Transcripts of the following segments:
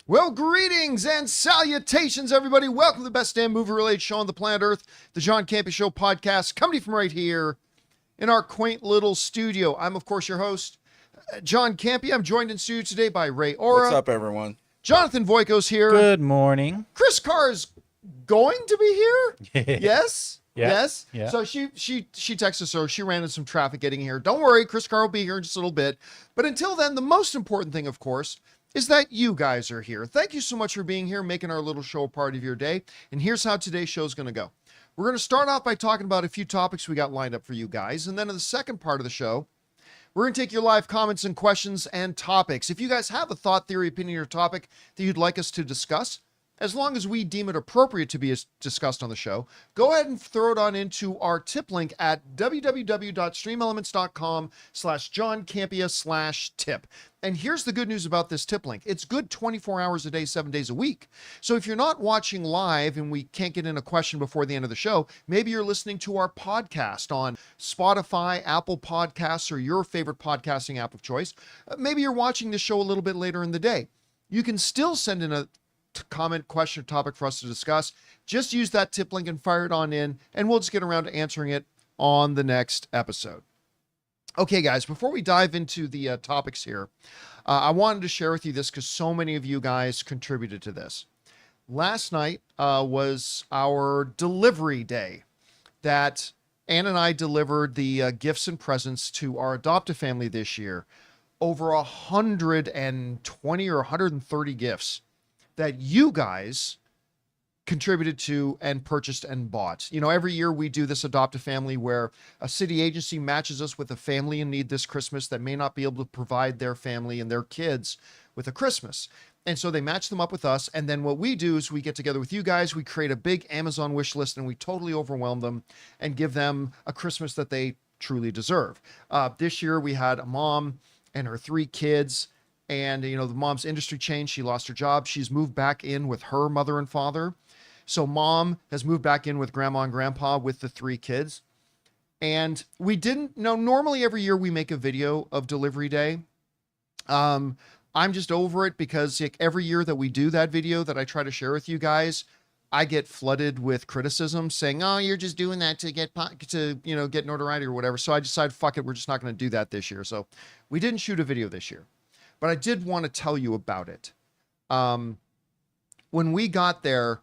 Well, greetings and salutations, everybody. Welcome to the best damn movie-related show on the planet Earth, the John Campea Show podcast, coming to you from right here in our quaint little studio. I'm, of course, your host, John Campea. I'm joined in studio today by Ray Ora. What's up, everyone? Jonathan Voico's here. Good morning. Chris Carr is going to be here. Yes. Yeah. Yes. Yeah. So she texted us, so she ran into some traffic getting here. Don't worry, Chris Carr will be here in just a little bit. But until then, the most important thing, of course, is that you guys are here. Thank you so much for being here, making our little show a part of your day. And here's how today's show is going to go. We're going to start off by talking about a few topics we got lined up for you guys. And then in the second part of the show, we're going to take your live comments and questions and topics. If you guys have a thought, theory, opinion, or topic that you'd like us to discuss, as long as we deem it appropriate to be discussed on the show, go ahead and throw it on into our tip link at www.streamelements.com/JohnCampea/tip. And here's the good news about this tip link. It's good 24 hours a day, 7 days a week. So if you're not watching live and we can't get in a question before the end of the show, maybe you're listening to our podcast on Spotify, Apple Podcasts, or your favorite podcasting app of choice. Maybe you're watching the show a little bit later in the day. You can still send in a comment, question, or topic for us to discuss. Just use that tip link and fire it on in, and we'll just get around to answering it on the next episode. Okay, guys, before we dive into the topics here, I wanted to share with you this because so many of you guys contributed to this. Last night was our delivery day that Ann and I delivered the gifts and presents to our adoptive family this year. Over 120 or 130 gifts that you guys contributed to and purchased and bought. You know, every year we do this adopt a family where a city agency matches us with a family in need this Christmas that may not be able to provide their family and their kids with a Christmas. And so they match them up with us. And then what we do is we get together with you guys, we create a big Amazon wish list, and we totally overwhelm them and give them a Christmas that they truly deserve. This year we had a mom and her 3 kids. And, you know, the mom's industry changed. She lost her job. She's moved back in with her mother and father. So mom has moved back in with grandma and grandpa with the 3 kids. And we didn't know, normally every year we make a video of delivery day. I'm just over it because like, every year that we do that video that I try to share with you guys, I get flooded with criticism saying, oh, you're just doing that to get notoriety or whatever. So I decided, fuck it, we're just not going to do that this year. So we didn't shoot a video this year. But I did want to tell you about it. When we got there,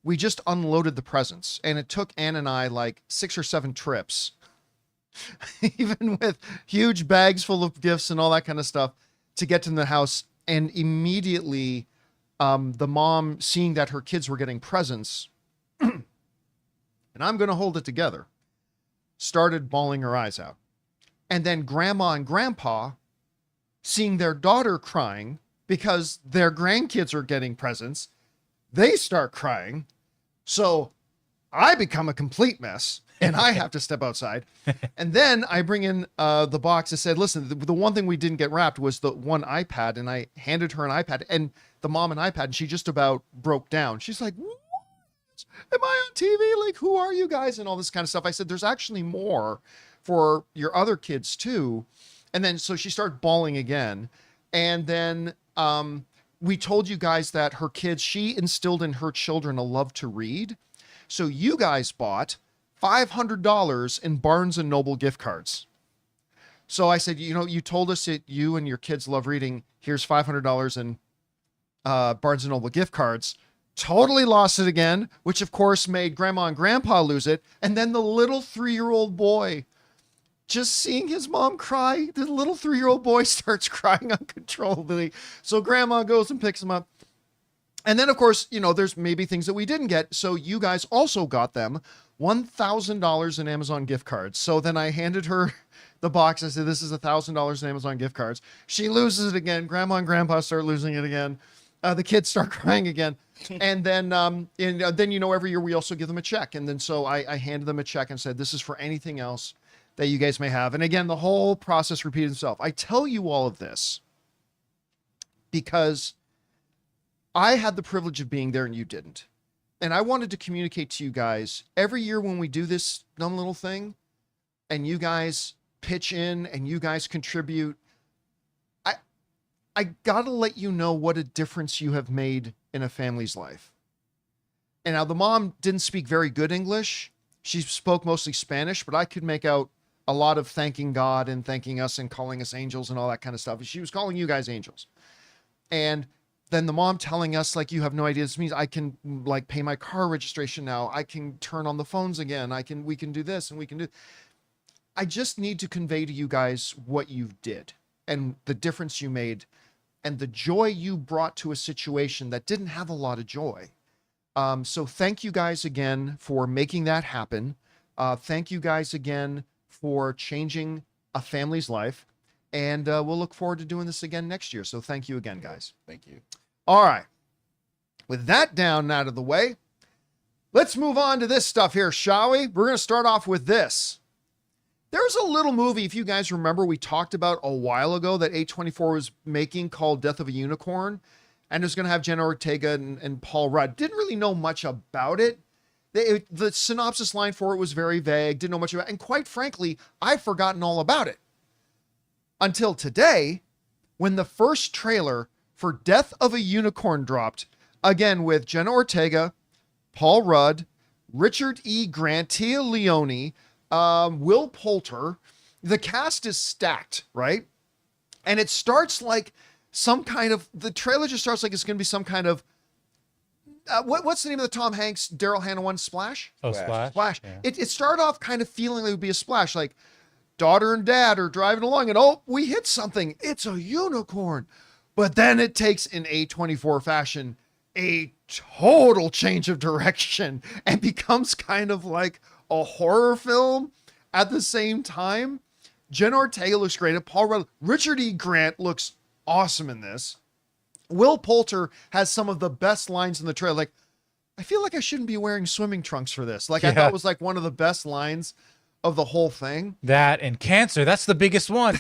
we just unloaded the presents. And it took Ann and I like 6 or 7 trips, even with huge bags full of gifts and all that kind of stuff, to get to the house. And immediately, the mom, seeing that her kids were getting presents, and I'm going to hold it together, started bawling her eyes out. And then grandma and grandpa, seeing their daughter crying because their grandkids are getting presents, they start crying. So I become a complete mess and I have to step outside. And then I bring in the box and said, listen, the one thing we didn't get wrapped was the one iPad. And I handed her an iPad and the mom an iPad, and she just about broke down. She's like, what? Am I on TV? Like, who are you guys? And all this kind of stuff. I said, there's actually more for your other kids too. And then, so she started bawling again. And then we told you guys that her kids, she instilled in her children a love to read. So you guys bought $500 in Barnes & Noble gift cards. So I said, you know, you told us that you and your kids love reading. Here's $500 in Barnes & Noble gift cards. Totally lost it again, which of course made grandma and grandpa lose it. And then the little 3-year-old boy, just seeing his mom cry, the little 3-year-old boy starts crying uncontrollably. So grandma goes and picks him up. And then, of course, you know, there's maybe things that we didn't get. So you guys also got them $1,000 in Amazon gift cards. So then I handed her the box. I said, this is $1,000 in Amazon gift cards. She loses it again. Grandma and grandpa start losing it again. The kids start crying again. And then, you know, every year we also give them a check. And then so I handed them a check and said, this is for anything else that you guys may have. And again, the whole process repeated itself. I tell you all of this because I had the privilege of being there and you didn't. And I wanted to communicate to you guys every year when we do this dumb little thing and you guys pitch in and you guys contribute. I gotta let you know what a difference you have made in a family's life. And now the mom didn't speak very good English. She spoke mostly Spanish, but I could make out a lot of thanking God and thanking us and calling us angels and all that kind of stuff. She was calling you guys angels. And then the mom telling us, like, you have no idea, this means I can like pay my car registration now. I can turn on the phones again. We can do this and we can do. I just need to convey to you guys what you did and the difference you made and the joy you brought to a situation that didn't have a lot of joy. So thank you guys again for making that happen. Thank you guys again for changing a family's life. And we'll look forward to doing this again next year. So thank you again, guys. Thank you. All right. With that down and out of the way, let's move on to this stuff here, shall we? We're going to start off with this. There's a little movie, if you guys remember, we talked about a while ago that A24 was making called Death of a Unicorn. And it was going to have Jenna Ortega and Paul Rudd. Didn't really know much about it. The synopsis line for it was very vague. Didn't know much about it. And quite frankly, I've forgotten all about it. Until today, when the first trailer for Death of a Unicorn dropped, again with Jenna Ortega, Paul Rudd, Richard E. Grant, Tia Leone, Will Poulter. The cast is stacked, right? And it starts like some kind of, the trailer just starts like it's going to be some kind of, what's the name of the Tom Hanks, Daryl Hannah one, Splash? Oh, Splash. Splash. Yeah. It started off kind of feeling like it would be a splash, like daughter and dad are driving along and, oh, we hit something. It's a unicorn. But then it takes, in A24 fashion, a total change of direction and becomes kind of like a horror film at the same time. Jen Ortega looks great. Paul Rudd, Richard E. Grant looks awesome in this. Will Poulter has some of the best lines in the trailer. Like, I feel like I shouldn't be wearing swimming trunks for this. Like, I thought it was like one of the best lines of the whole thing. That and cancer. That's the biggest one.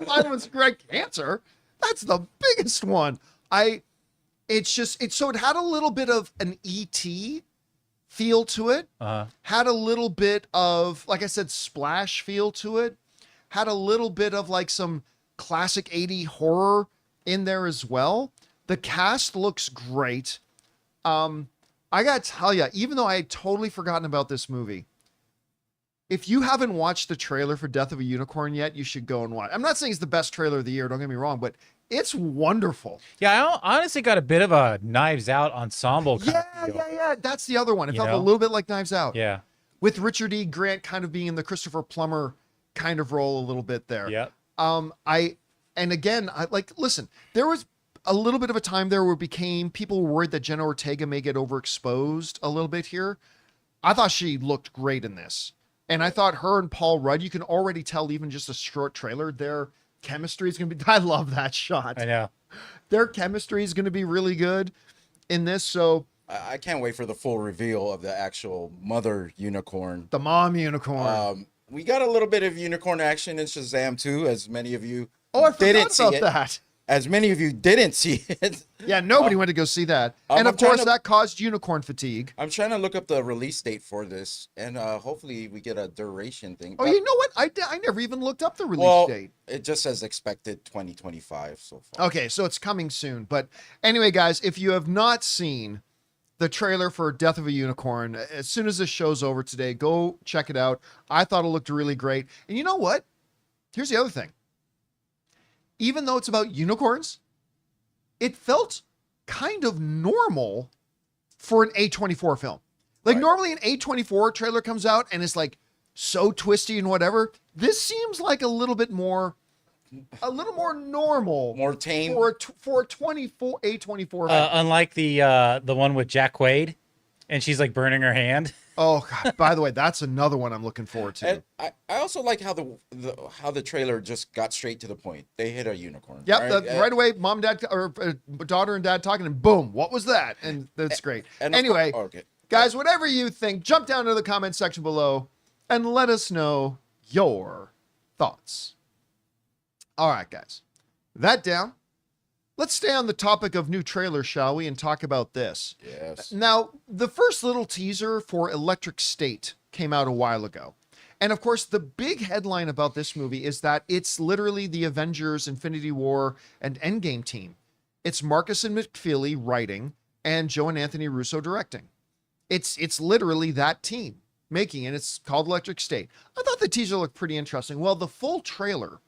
Mine was great. Cancer. That's the biggest one. So it had a little bit of an E.T. feel to it. Had a little bit of, like I said, Splash feel to it. Had a little bit of like some classic 80 horror in there as well. The cast looks great. I gotta tell you, even though I had totally forgotten about this movie, if you haven't watched the trailer for Death of a Unicorn yet, you should go and watch. I'm not saying it's the best trailer of the year, don't get me wrong, but it's wonderful. Yeah, I honestly got a bit of a Knives Out ensemble kind of feel. Yeah. That's the other one. It You felt a know? little bit like Knives Out. Yeah. With Richard E. Grant kind of being in the Christopher Plummer kind of role a little bit there. Yeah. Listen, there was a little bit of a time there where people were worried that Jenna Ortega may get overexposed a little bit here. I thought she looked great in this. And I thought her and Paul Rudd, you can already tell even just a short trailer, their chemistry is going to be, I love that shot. I know. Their chemistry is going to be really good in this. So I can't wait for the full reveal of the actual mother unicorn. the mom unicorn. We got a little bit of unicorn action in Shazam too, as many of you I didn't see forgot it. about that. As many of you didn't see it. Yeah, nobody went to go see that. And I'm of trying course, to- that caused unicorn fatigue. I'm trying to look up the release date for this, and hopefully we get a duration thing. Oh, But- you know what? I never even looked up the release date. It just says expected 2025 so far. Okay, so it's coming soon. But anyway, guys, if you have not seen the trailer for Death of a Unicorn, as soon as this show's over today, go check it out. I thought it looked really great. And you know what? Here's the other thing. Even though it's about unicorns, it felt kind of normal for an A24 film. Like Right. normally an A24 trailer comes out and it's like so twisty and whatever. This seems like a little more normal. More tame. For a 24 A24 film. Unlike the one with Jack Quaid, and she's like burning her hand. Oh God, by the way, that's another one I'm looking forward to. And I also like how the trailer just got straight to the point. They hit a unicorn. Yep, right away, mom, dad, or daughter and dad talking, and boom, what was that? And that's great. And of Anyway, course- okay. guys, whatever you think, jump down to the comment section below and let us know your thoughts. All right, guys, that down. Let's stay on the topic of new trailers, shall we, and talk about this. Yes. Now, the first little teaser for Electric State came out a while ago. And of course, the big headline about this movie is that it's literally the Avengers, Infinity War, and Endgame team. It's Marcus and McFeely writing and Joe and Anthony Russo directing. It's literally that team making it. It's called Electric State. I thought the teaser looked pretty interesting. Well, the full trailer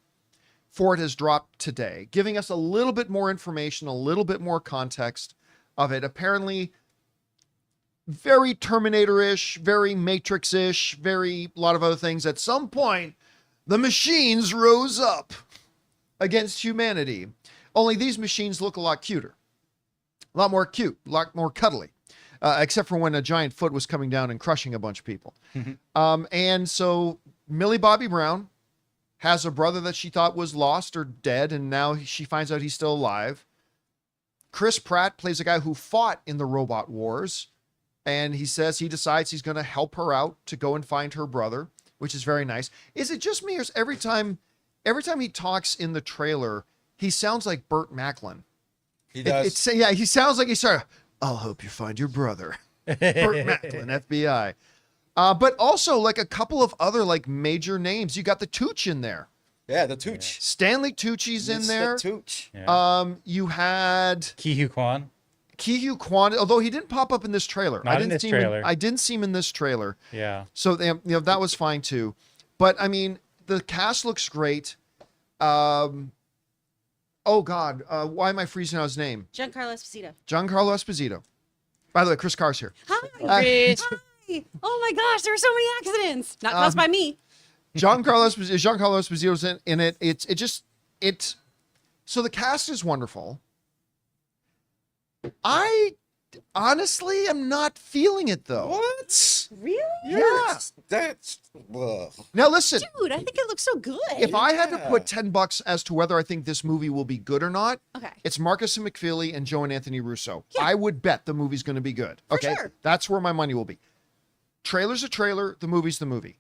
for it has dropped today, giving us a little bit more information, a little bit more context of it. Apparently, very Terminator-ish, very Matrix-ish, very a lot of other things. At some point, the machines rose up against humanity. Only these machines look a lot cuter. A lot more cute, a lot more cuddly. Except for when a giant foot was coming down and crushing a bunch of people. And so Millie Bobby Brown has a brother that she thought was lost or dead, and now she finds out he's still alive. Chris Pratt plays a guy who fought in the Robot Wars, and he says he decides he's going to help her out to go and find her brother, which is very nice. Is it just me, or is every time he talks in the trailer, he sounds like Burt Macklin? He does. He sounds like he's sort of, I'll help you find your brother. Burt Macklin, FBI. But also like a couple of other like major names. You got the Tooch in there. Yeah, the Tooch. Stanley Tucci's in there. The Tooch. Yeah. You had Ki-Hu Kwan. Ki-Hu Kwan, although he didn't pop up in this trailer. Not in this trailer. I didn't see him in this trailer. Yeah. So that was fine too. But I mean, the cast looks great. Oh God, why am I freezing out his name? Giancarlo Esposito. Giancarlo Esposito. By the way, Chris Carr's here. Hi. Hi. Oh my gosh, there were so many accidents. Not caused by me. Giancarlo Esposito's in it. So the cast is wonderful. I honestly am not feeling it though. What? Really? Yeah. That's. Ugh. Now listen, Dude, I think it looks so good. if I had to Yeah. put $10 as to whether I think this movie will be good or not, Okay. it's Marcus and McFeely and Joe and Anthony Russo. Yeah. I would bet the movie's going to be good. For Okay, sure. that's where my money will be. Trailer's a trailer. The movie's the movie.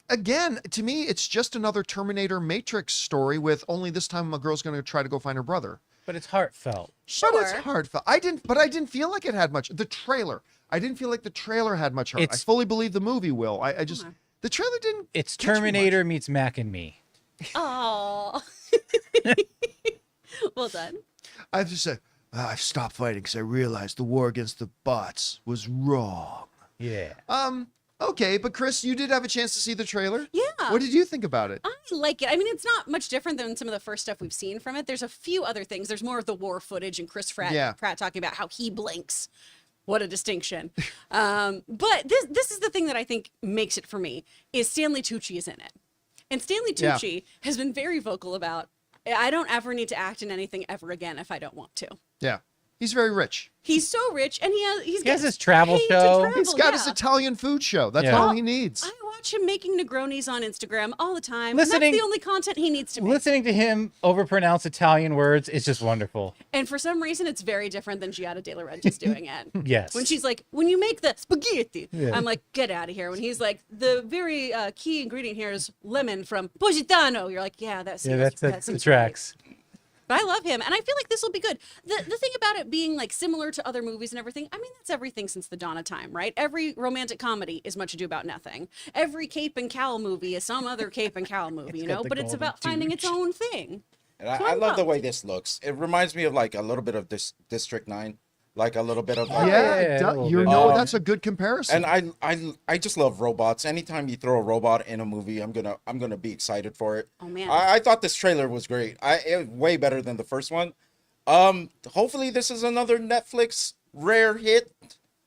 Again, to me, it's just another Terminator Matrix story with only this time a girl's going to try to go find her brother. But it's heartfelt. Sure. But it's hard. I didn't feel like it had much. The trailer. I didn't feel like the trailer had much heart. I It's- fully believe the movie will. I just Okay. the trailer didn't. It's get too much. Terminator meets Mac and Me. Oh. Well done. I have to say, I've stopped fighting because I realized the war against the bots was wrong. Yeah. Okay, but Chris, you did have a chance to see the trailer. Yeah. What did you think about it? I like it. I mean, it's not much different than some of the first stuff we've seen from it. There's a few other things. There's more of the war footage and Chris Pratt talking about how he blinks. What a distinction. But this is the thing that I think makes it for me is Stanley Tucci is in it. And Stanley Tucci has been very vocal about, I don't ever need to act in anything ever again if I don't want to. Yeah, he's very rich. He's so rich, and he has his travel paid to show. travel, He's got yeah. his Italian food show. That's Yeah. all he needs. I watch him making Negronis on Instagram all the time. And Listening- that's the only content he needs to make. Listening to him overpronounce Italian words is just wonderful. And for some reason, it's very different than Giada De Laurentiis doing it. Yes. When she's like, when you make the spaghetti, Yeah. I'm like, get out of here. When he's like, the very key ingredient here is lemon from Positano. You're like, yeah, that seems, Yeah, that that's the seems tracks. right. But I love him, and I feel like this will be good. The thing about it being like similar to other movies and everything, I mean, that's everything since the dawn of time, right? Every romantic comedy is Much Ado About Nothing. Every Cape and Cowl movie is some other Cape and Cowl movie, you got know? the But it's golden about finding its touch. own thing. And So I I'm love the pumped. way this looks. It reminds me of like a little bit of District 9. Like a little bit of like, Yeah, Yeah, it a does. little You bit. know that's a good comparison. And I just love robots. Anytime you throw a robot in a movie, I'm gonna be excited for it. Oh, man. I thought this trailer was great. It was way better than the first one. Hopefully this is another Netflix rare hit.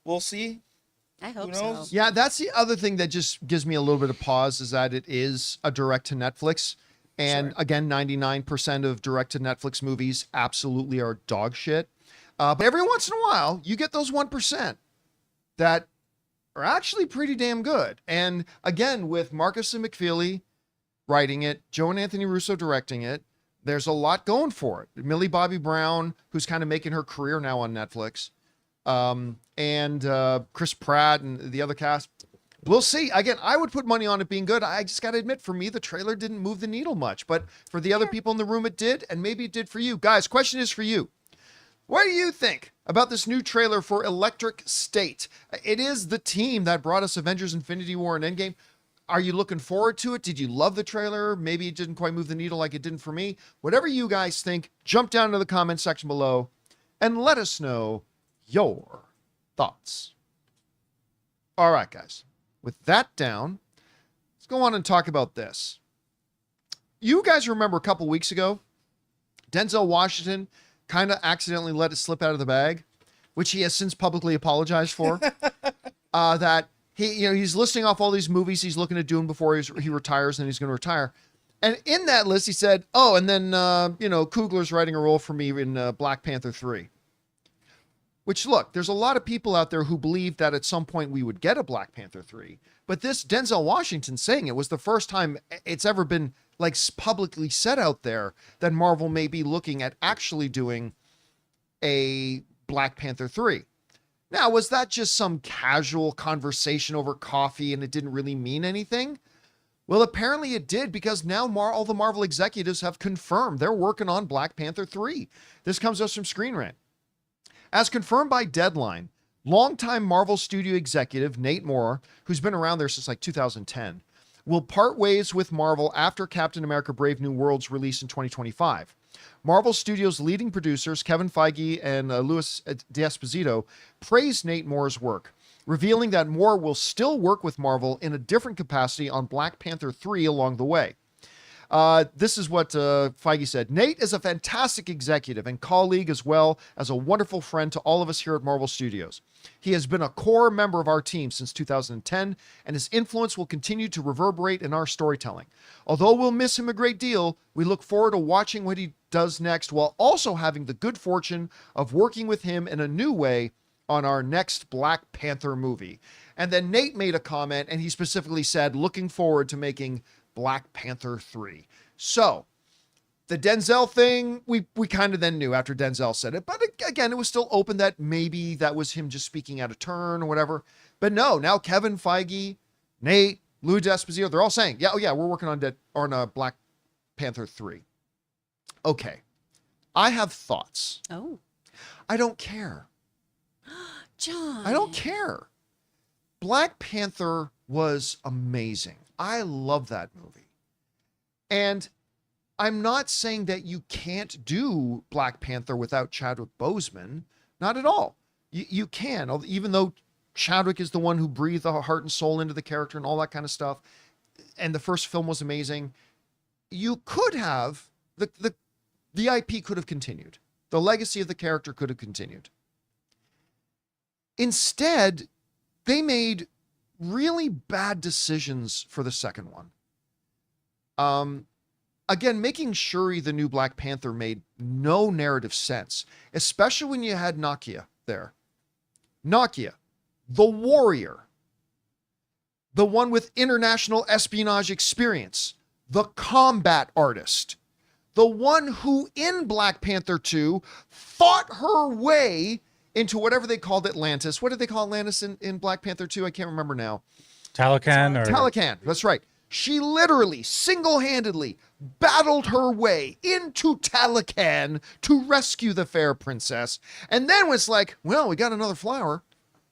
We'll see. I hope Who so. knows? Yeah, that's the other thing that just gives me a little bit of pause is that it is a direct to Netflix. And again, 99% of direct to Netflix movies absolutely are dog shit. But every once in a while, you get those 1% that are actually pretty damn good. And again, with Marcus and McFeely writing it, Joe and Anthony Russo directing it, there's a lot going for it. Millie Bobby Brown, who's kind of making her career now on Netflix, and Chris Pratt and the other cast. We'll see. Again, I would put money on it being good. I just got to admit, for me, the trailer didn't move the needle much. But for the other people in the room, it did. And maybe it did for you. Guys, question is for you. What do you think about this new trailer for Electric State? It is the team that brought us Avengers Infinity War and Endgame. Are you looking forward to it? Did you love the trailer? Maybe it didn't quite move the needle like it didn't for me. Whatever you guys think, jump down to the comment section below and let us know your thoughts. All right, guys. With that down, let's go on and talk about this. You guys remember a couple weeks ago, Denzel Washington kind of accidentally let it slip out of the bag, which he has since publicly apologized for. That he's listing off all these movies he's looking at doing before he retires, and he's going to retire. And in that list, he said, "Oh, and then Coogler's writing a role for me in Black Panther 3." Which, look, there's a lot of people out there who believe that at some point we would get a Black Panther 3. But this Denzel Washington saying it was the first time it's ever been like publicly said out there that Marvel may be looking at actually doing a Black Panther 3. Now, was that just some casual conversation over coffee and it didn't really mean anything? Well, apparently it did, because now all the Marvel executives have confirmed they're working on Black Panther 3. This comes to us from Screen Rant. As confirmed by Deadline, longtime Marvel Studio executive Nate Moore, who's been around there since like 2010, will part ways with Marvel after Captain America Brave New World's release in 2025. Marvel Studios' leading producers, Kevin Feige and Louis D'Esposito, praised Nate Moore's work, revealing that Moore will still work with Marvel in a different capacity on Black Panther 3 along the way. This is what Feige said. Nate is a fantastic executive and colleague, as well as a wonderful friend to all of us here at Marvel Studios. He has been a core member of our team since 2010, and his influence will continue to reverberate in our storytelling. Although we'll miss him a great deal, we look forward to watching what he does next, while also having the good fortune of working with him in a new way on our next Black Panther movie. And then Nate made a comment, and he specifically said, looking forward to making Black Panther 3. So the Denzel thing, we kind of then knew after Denzel said it, but again, it was still open that maybe that was him just speaking out of turn or whatever. But no, now Kevin Feige, Nate, Lou D'Esposito, they're all saying, yeah, we're working on Black Panther 3. Okay. I have thoughts. Oh. I don't care. John. I don't care. Black Panther was amazing. I love that movie. And I'm not saying that you can't do Black Panther without Chadwick Boseman. Not at all. You can, even though Chadwick is the one who breathed the heart and soul into the character and all that kind of stuff. And the first film was amazing. You could have, the IP could have continued. The legacy of the character could have continued. Instead, they made really bad decisions for the second one. Again, making Shuri the new Black Panther made no narrative sense, especially when you had Nakia there. Nakia, the warrior, the one with international espionage experience, the combat artist, the one who in Black Panther 2 fought her way into whatever they called Atlantis. What did they call Atlantis in Black Panther 2? I can't remember now. Talokan, that's right. She literally, single-handedly battled her way into Talokan to rescue the fair princess. And then was like, well, we got another flower.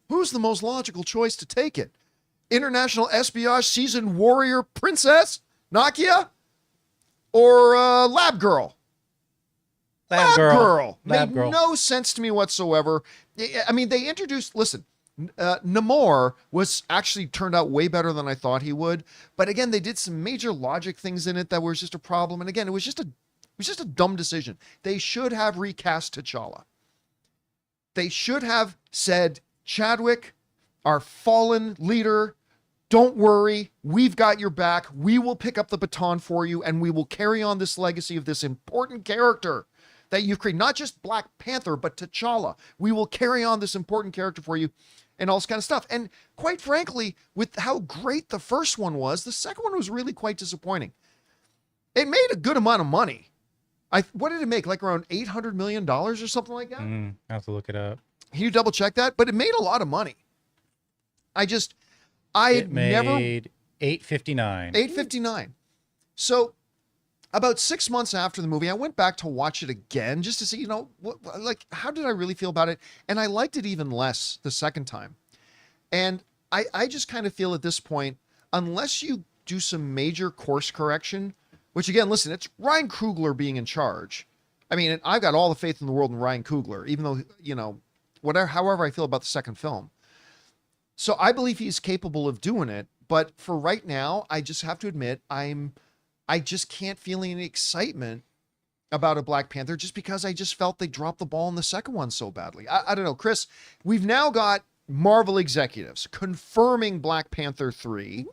Who's the most logical choice to take it? International espionage seasoned warrior princess? Nakia? Or Lab Girl? Lab Girl. Made no sense to me whatsoever. I mean, they introduced, listen, Namor was actually turned out way better than I thought he would. But again, they did some major logic things in it that was just a problem. And again, it was just a dumb decision. They should have recast T'Challa. They should have said, Chadwick, our fallen leader, don't worry, we've got your back. We will pick up the baton for you, and we will carry on this legacy of this important character that you've created. Not just Black Panther, but T'Challa. We will carry on this important character for you and all this kind of stuff. And quite frankly, with how great the first one was, the second one was really quite disappointing. It made a good amount of money. What did it make? Like around $800 million or something like that? I have to look it up. Can you double check that? But it made a lot of money. It made $859. $859. So about 6 months after the movie, I went back to watch it again just to see, how did I really feel about it? And I liked it even less the second time. And I just kind of feel at this point, unless you do some major course correction, which again, listen, it's Ryan Coogler being in charge. I mean, I've got all the faith in the world in Ryan Coogler, even though, however I feel about the second film. So I believe he's capable of doing it. But for right now, I just have to admit, I just can't feel any excitement about a Black Panther just because I just felt they dropped the ball in the second one so badly. I don't know, Chris, we've now got Marvel executives confirming Black Panther 3.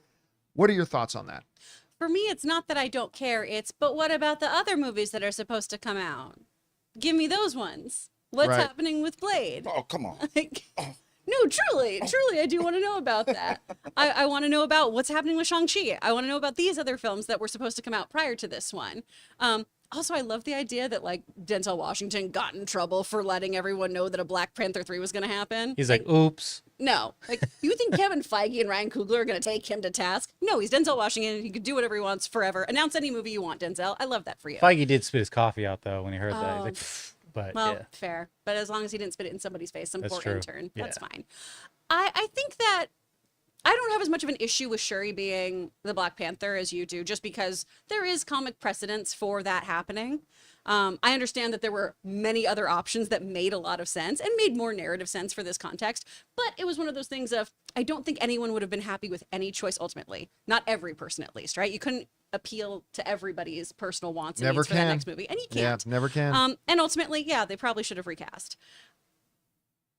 What are your thoughts on that? For me, it's not that I don't care. But what about the other movies that are supposed to come out? Give me those ones. What's happening with Blade? Oh, come on. No, truly, I do want to know about that. I want to know about what's happening with Shang-Chi. I want to know about these other films that were supposed to come out prior to this one. Also, I love the idea that Denzel Washington got in trouble for letting everyone know that a Black Panther 3 was going to happen. He's like, oops. No. You think Kevin Feige and Ryan Coogler are going to take him to task? No, he's Denzel Washington. He could do whatever he wants forever. Announce any movie you want, Denzel. I love that for you. Feige did spit his coffee out, though, when he heard that. He's like, pfft. But, well, fair. But as long as he didn't spit it in somebody's face, some poor intern, that's Yeah. fine. I think that I don't have as much of an issue with Shuri being the Black Panther as you do, just because there is comic precedence for that happening. I understand that there were many other options that made a lot of sense and made more narrative sense for this context, but it was one of those things of, I don't think anyone would have been happy with any choice ultimately. Not every person, at least, right? You couldn't appeal to everybody's personal wants and needs for that next movie, and you can't. Yeah, never can. And ultimately, yeah, they probably should have recast.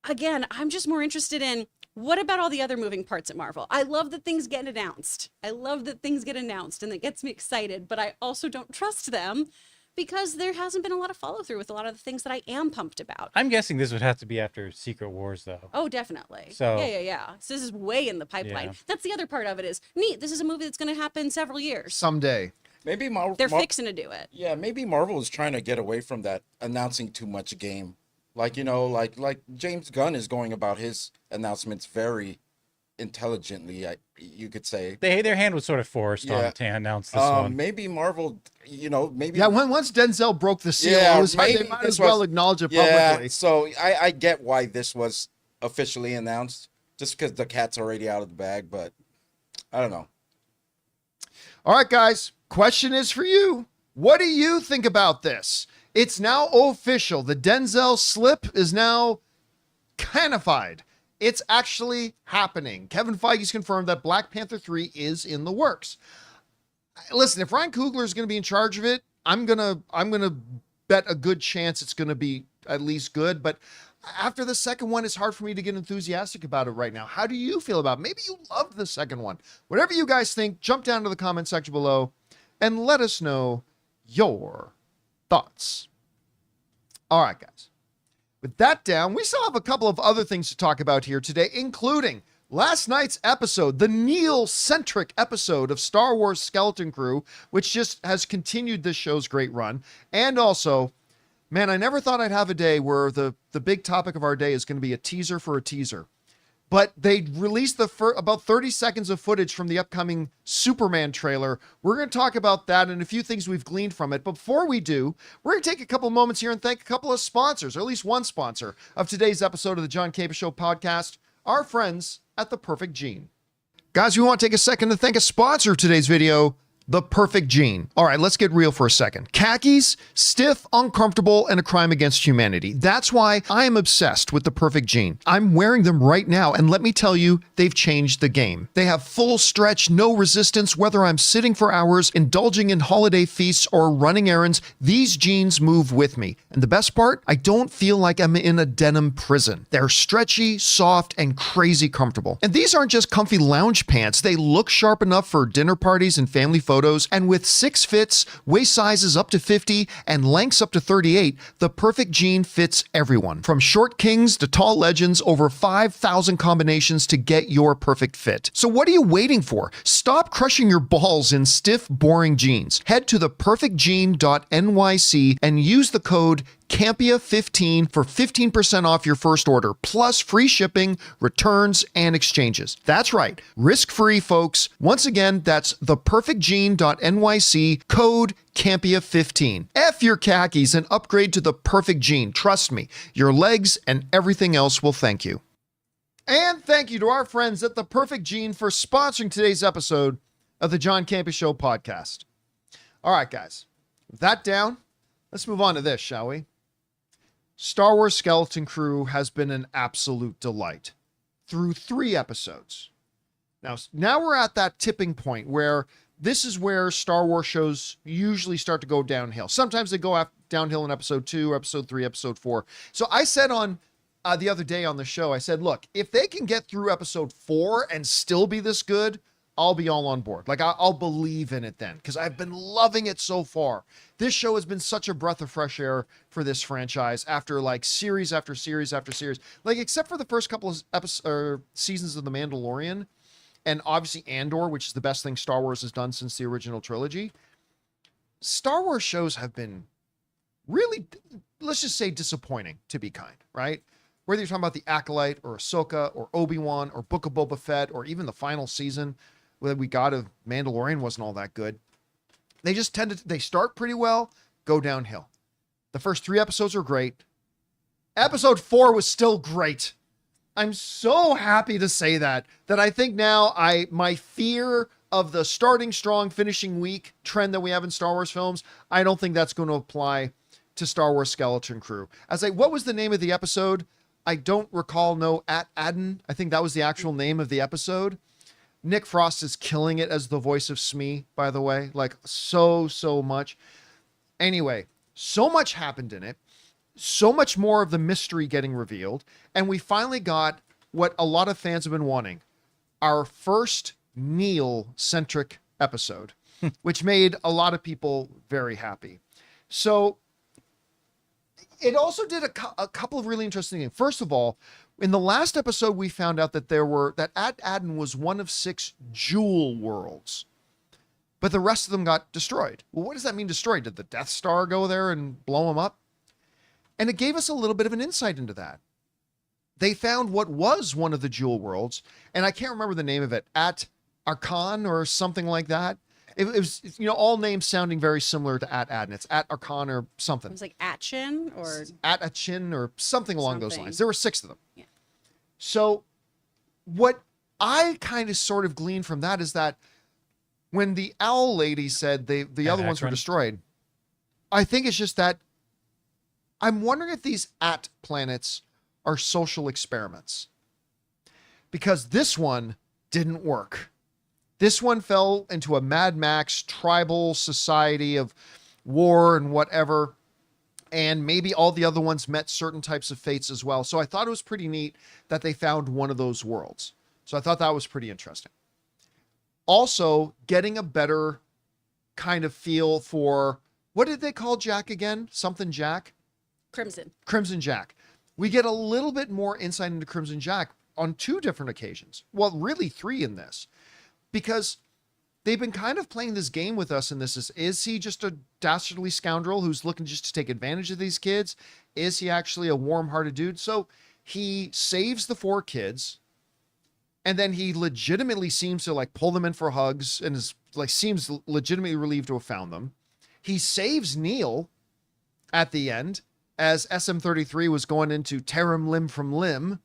Again, I'm just more interested in, what about all the other moving parts at Marvel? I love that things get announced. And it gets me excited, but I also don't trust them because there hasn't been a lot of follow through with a lot of the things that I am pumped about. I'm guessing this would have to be after Secret Wars, though. Oh, definitely. So yeah. So this is way in the pipeline. Yeah. That's the other part of it is, neat, this is a movie that's going to happen several years. Someday. Maybe Marvel. They're fixing to do it. Yeah, maybe Marvel is trying to get away from that announcing too much game. Like James Gunn is going about his announcements very intelligently, you could say. their hand was sort of forced on to announce this one. Maybe Marvel, maybe. Yeah, once Denzel broke the seal, they might as well acknowledge it publicly. So I get why this was officially announced, just because the cat's already out of the bag, but I don't know. All right, guys, question is for you. What do you think about this? It's now official. The Denzel slip is now canified. It's actually happening. Kevin Feige's confirmed that Black Panther 3 is in the works. Listen, if Ryan Coogler is going to be in charge of it, I'm gonna bet a good chance it's going to be at least good. But after the second one, it's hard for me to get enthusiastic about it right now. How do you feel about it? Maybe you loved the second one. Whatever you guys think, jump down to the comment section below and let us know your thoughts. All right, guys. With that down, we still have a couple of other things to talk about here today, including last night's episode, the Neil-centric episode of Star Wars Skeleton Crew, which just has continued this show's great run. And also, man, I never thought I'd have a day where the big topic of our day is going to be a teaser for a teaser. But they released about 30 seconds of footage from the upcoming Superman trailer. We're going to talk about that and a few things we've gleaned from it. But before we do, we're going to take a couple moments here and thank a couple of sponsors, or at least one sponsor of today's episode of the John Campea Show podcast, our friends at The Perfect Gene. Guys, we want to take a second to thank a sponsor of today's video, The Perfect Gene. All right, let's get real for a second. Khakis, stiff, uncomfortable, and a crime against humanity. That's why I am obsessed with The Perfect Gene. I'm wearing them right now, and let me tell you, they've changed the game. They have full stretch, no resistance, whether I'm sitting for hours, indulging in holiday feasts, or running errands, these jeans move with me. And the best part, I don't feel like I'm in a denim prison. They're stretchy, soft, and crazy comfortable. And these aren't just comfy lounge pants. They look sharp enough for dinner parties and family photos. And with 6 fits, waist sizes up to 50, and lengths up to 38, the Perfect Gene fits everyone. From short kings to tall legends, over 5,000 combinations to get your perfect fit. So what are you waiting for? Stop crushing your balls in stiff, boring jeans. Head to theperfectgene.nyc and use the code Campea15 for 15% off your first order, plus free shipping, returns, and exchanges. That's right, risk-free, folks. Once again, that's theperfectgene.nyc, code Campea15. F your khakis and upgrade to the perfect jean. Trust me, your legs and everything else will thank you. And thank you to our friends at The Perfect Gene for sponsoring today's episode of the John Campea Show podcast. All right, guys, with that down, let's move on to this, shall we? Star Wars Skeleton Crew has been an absolute delight through 3 episodes. Now we're at that tipping point where this is where Star Wars shows usually start to go downhill. Sometimes they go downhill in episode 2, episode 3, episode 4. So I said on the other day on the show, I said, look, if they can get through episode 4 and still be this good, I'll be all on board. Like, I'll believe in it then, because I've been loving it so far. This show has been such a breath of fresh air for this franchise after like series after series after series. Like, except for the first couple of seasons of The Mandalorian, and obviously Andor, which is the best thing Star Wars has done since the original trilogy. Star Wars shows have been really, let's just say, disappointing, to be kind, right? Whether you're talking about The Acolyte or Ahsoka or Obi-Wan or Book of Boba Fett or even the final season that we got of Mandalorian wasn't all that good. They just they start pretty well, go downhill. The first 3 episodes are great. Episode 4 was still great. I'm so happy to say that I think now my fear of the starting strong, finishing weak trend that we have in Star Wars films, I don't think that's going to apply to Star Wars Skeleton Crew. What was the name of the episode? I don't recall. No, at Adden. I think that was the actual name of the episode. Nick Frost is killing it as the voice of Smee, by the way, like so much. Anyway, so much happened in it. So much more of the mystery getting revealed. And we finally got what a lot of fans have been wanting. Our first Neil-centric episode, which made a lot of people very happy. So it also did a couple of really interesting things. First of all, in the last episode, we found out that that At Adden was one of 6 jewel worlds, but the rest of them got destroyed. Well, what does that mean, destroyed? Did the Death Star go there and blow them up? And it gave us a little bit of an insight into that. They found what was one of the jewel worlds, and I can't remember the name of it, At Arkan or something like that. It was, all names sounding very similar to At Adden. It's At Arkan or something. It was like Atchin or At Achin or something along those lines. There were 6 of them. Yeah. So what I kind of sort of gleaned from that is that when the owl lady said the other ones were destroyed, I think it's just that I'm wondering if these At planets are social experiments, because this one didn't work. This one fell into a Mad Max tribal society of war and whatever. And maybe all the other ones met certain types of fates as well. So I thought it was pretty neat that they found one of those worlds. So I thought that was pretty interesting. Also, getting a better kind of feel for, what did they call Jack again? Something Jack? Crimson Jack. We get a little bit more insight into Crimson Jack on 2 different occasions. Well, really 3 in this. Because they've been kind of playing this game with us, and this is he just a dastardly scoundrel who's looking just to take advantage of these kids? Is he actually a warm-hearted dude? So he saves the 4 kids, and then he legitimately seems to like pull them in for hugs and is like seems legitimately relieved to have found them. He saves Neil at the end as SM-33 was going in to tear him limb from limb,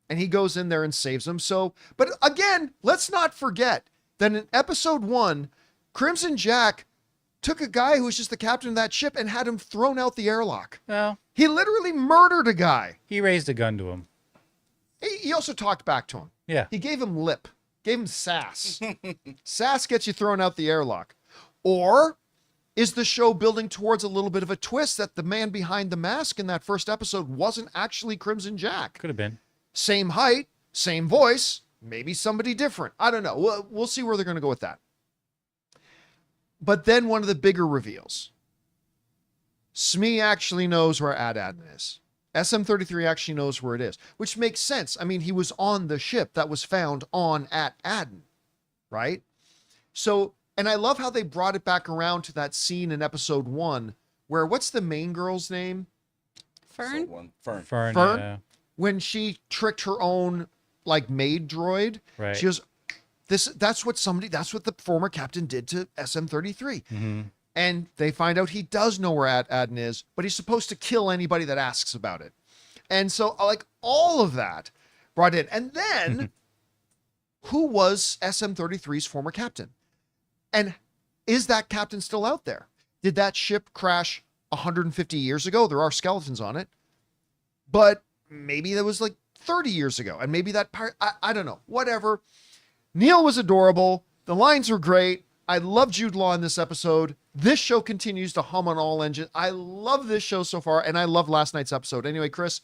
and he goes in there and saves him. So, but again, let's not forget that in episode 1, Crimson Jack took a guy who was just the captain of that ship and had him thrown out the airlock. Well, he literally murdered a guy. He raised a gun to him. He also talked back to him. Yeah. He gave him lip, gave him sass. Sass gets you thrown out the airlock. Or is the show building towards a little bit of a twist that the man behind the mask in that first episode wasn't actually Crimson Jack? Could have been. Same height, same voice, maybe somebody different. I don't know. We'll see where they're going to go with that. But then one of the bigger reveals. Smee actually knows where At Adden is. SM-33 actually knows where it is, which makes sense. I mean, he was on the ship that was found on At Adden, right? So, and I love how they brought it back around to that scene in episode 1 where, what's the main girl's name? Fern? Fern. Fern. Fern? Yeah. When she tricked her own like maid droid, Right. she goes, that's what the former captain did to SM-33. Mm-hmm. And they find out he does know where Adden is, but he's supposed to kill anybody that asks about it. And so like all of that brought in. And then who was SM-33's former captain? And is that captain still out there? Did that ship crash 150 years ago? There are skeletons on it. But maybe that was like 30 years ago. And maybe that part, I don't know. Whatever. Neil was adorable. The lines were great. I love Jude Law in this episode. This show continues to hum on all engines. I love this show so far, and I love last night's episode. Anyway, Chris,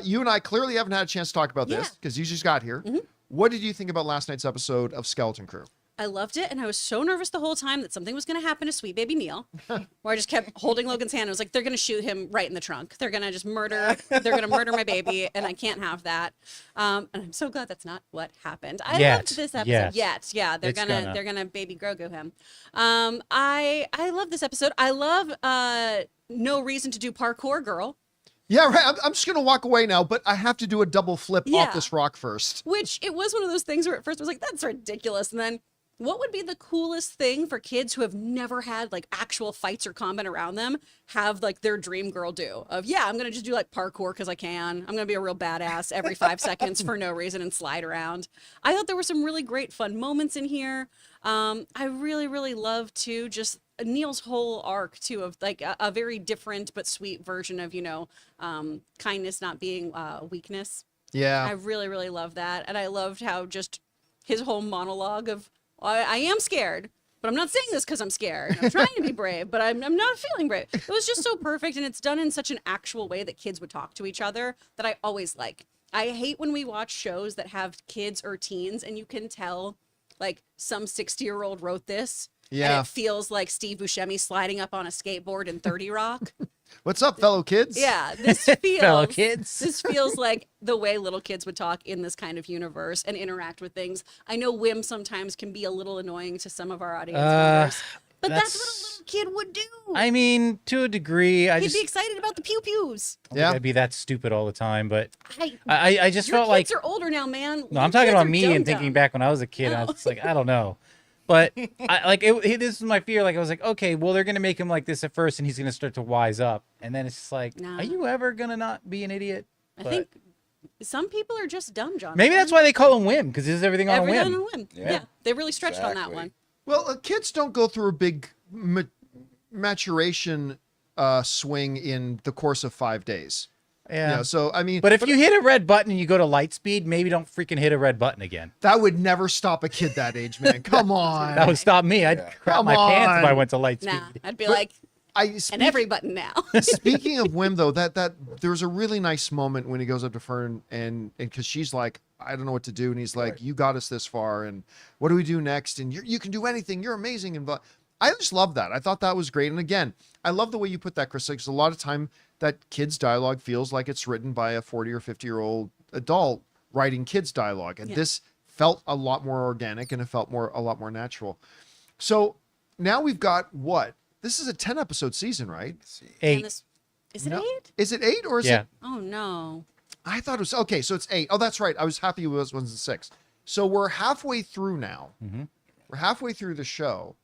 you and I clearly haven't had a chance to talk about this because you just got here. What did you think about last night's episode of Skeleton Crew? I loved it, and I was so nervous the whole time that something was going to happen to sweet baby Neil, where I just kept holding Logan's hand. I was like, they're going to shoot him right in the trunk. They're going to just murder. They're going to murder my baby, and I can't have that. And I'm so glad that's not what happened. I loved this episode. Yes. Yeah, they're gonna baby Grogu him. I love this episode. I love no reason to do parkour, girl. Yeah, right. I'm just going to walk away now, but I have to do a double flip off this rock first. Which it was one of those things where at first I was like, that's ridiculous. And then what would be the coolest thing for kids who have never had like actual fights or combat around them have like their dream girl do? Of, yeah, I'm going to just do like parkour because I can. I'm going to be a real badass every 5 seconds for no reason and slide around. I thought there were some really great fun moments in here. I really, really love too just Neil's whole arc too of like a very different but sweet version of, kindness not being weakness. Yeah. I really, really love that. And I loved how just his whole monologue of, I am scared, but I'm not saying this because I'm scared. I'm trying to be brave, but I'm not feeling brave. It was just so perfect. And it's done in such an actual way that kids would talk to each other that I always like. I hate when we watch shows that have kids or teens and you can tell like some 60-year-old wrote this. Yeah. And it feels like Steve Buscemi sliding up on a skateboard in 30 Rock. What's up, fellow kids? Yeah, this feels Fellow kids. This feels like the way little kids would talk in this kind of universe and interact with things. I know Wim sometimes can be a little annoying to some of our audience members, but that's what a little kid would do. I mean, to a degree, He'd be excited about the pew pews. Yeah. I'd be that stupid all the time, but I I just felt like kids are older now, man. no, I'm talking about me and thinking back when I was a kid. I was just like, I don't know. But this is my fear. Like I was like, okay, well they're gonna make him like this at first, and he's gonna start to wise up, and then it's just like, are you ever gonna not be an idiot? I think some people are just dumb, John. Maybe that's why they call him Wim, because he does everything on a whim. Yeah, they really stretched on that one. Well, kids don't go through a big maturation swing in the course of 5 days. Yeah. So I mean, but if you hit a red button and you go to light speed, maybe don't freaking hit a red button again. That would never stop a kid that age, man. Come on. That would stop me. I'd crap my pants if I went to light speed. I'd be like, and every button now. Speaking of Wim, though, that there's a really nice moment when he goes up to Fern and because she's like, I don't know what to do, and he's like, you got us this far, and what do we do next? And you can do anything. You're amazing, and I just love that. I thought that was great, and again, I love the way you put that, Chris, because a lot of time that kids' dialogue feels like it's written by a 40 or 50-year-old adult writing kids' dialogue, and this felt a lot more organic, and it felt a lot more natural. So now we've got what? This is a 10-episode season, right? 8. Is it 8? Is it 8 or is it? Oh no. I thought it was okay. So it's 8. Oh, that's right. I was happy it was 6. So we're halfway through now. Mm-hmm. We're halfway through the show.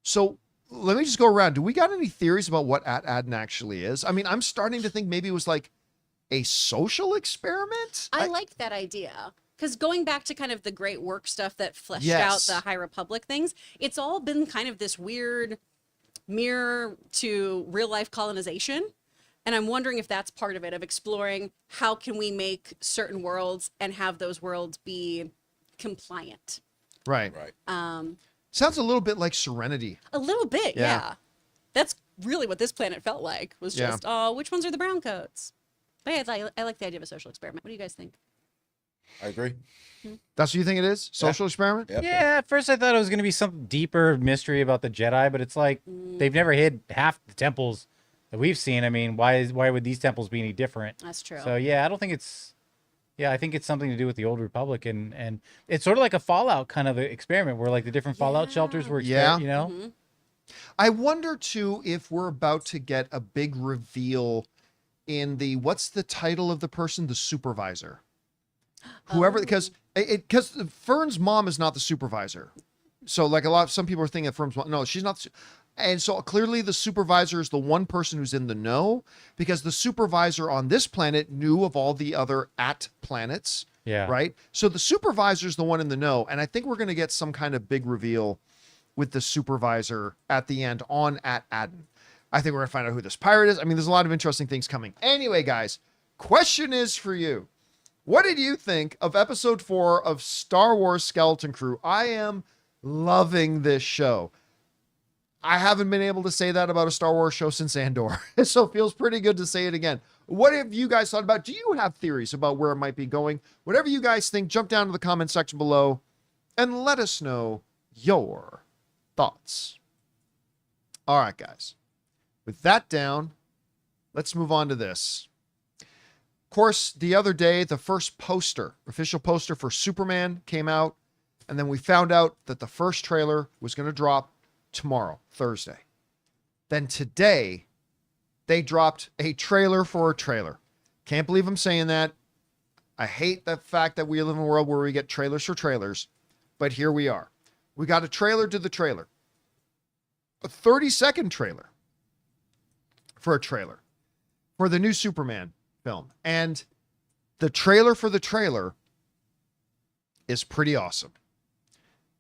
So let me just go around. Do we got any theories about what Adden actually is? I mean, I'm starting to think maybe it was like a social experiment. I liked that idea. Because going back to kind of the great work stuff that fleshed out the High Republic things, it's all been kind of this weird mirror to real life colonization. And I'm wondering if that's part of it, of exploring how can we make certain worlds and have those worlds be compliant. Right. Sounds a little bit like Serenity. A little bit, yeah. That's really what this planet felt like, was just, which ones are the brown coats? But yeah, I like the idea of a social experiment. What do you guys think? I agree. That's what you think it is? Social experiment? Yep. Yeah, at first I thought it was going to be some deeper mystery about the Jedi, but it's like they've never hid half the temples that we've seen. I mean, why would these temples be any different? That's true. So yeah, I don't think it's. Yeah, I think it's something to do with the Old Republic, and it's sort of like a Fallout kind of experiment, where like the different Fallout shelters were, you know. I wonder too if we're about to get a big reveal in the, what's the title of the person? The supervisor. Whoever, because Fern's mom is not the supervisor. So like some people are thinking that Fern's mom, no, she's not. And so clearly the supervisor is the one person who's in the know, because the supervisor on this planet knew of all the other planets. Yeah. Right. So the supervisor is the one in the know. And I think we're going to get some kind of big reveal with the supervisor at the end on Aden. I think we're going to find out who this pirate is. I mean, there's a lot of interesting things coming. Anyway, guys, question is for you. What did you think of episode 4 of Star Wars Skeleton Crew? I am loving this show. I haven't been able to say that about a Star Wars show since Andor. So it feels pretty good to say it again. What have you guys thought about? Do you have theories about where it might be going? Whatever you guys think, jump down to the comment section below and let us know your thoughts. All right, guys. With that down, let's move on to this. Of course, the other day, the first official poster for Superman came out, and then we found out that the first trailer was going to drop tomorrow, Thursday. Then today, they dropped a trailer for a trailer. Can't believe I'm saying that. I hate the fact that we live in a world where we get trailers for trailers, but here we are. We got a trailer to the trailer. A 30-second trailer for a trailer for the new Superman film. And the trailer for the trailer is pretty awesome.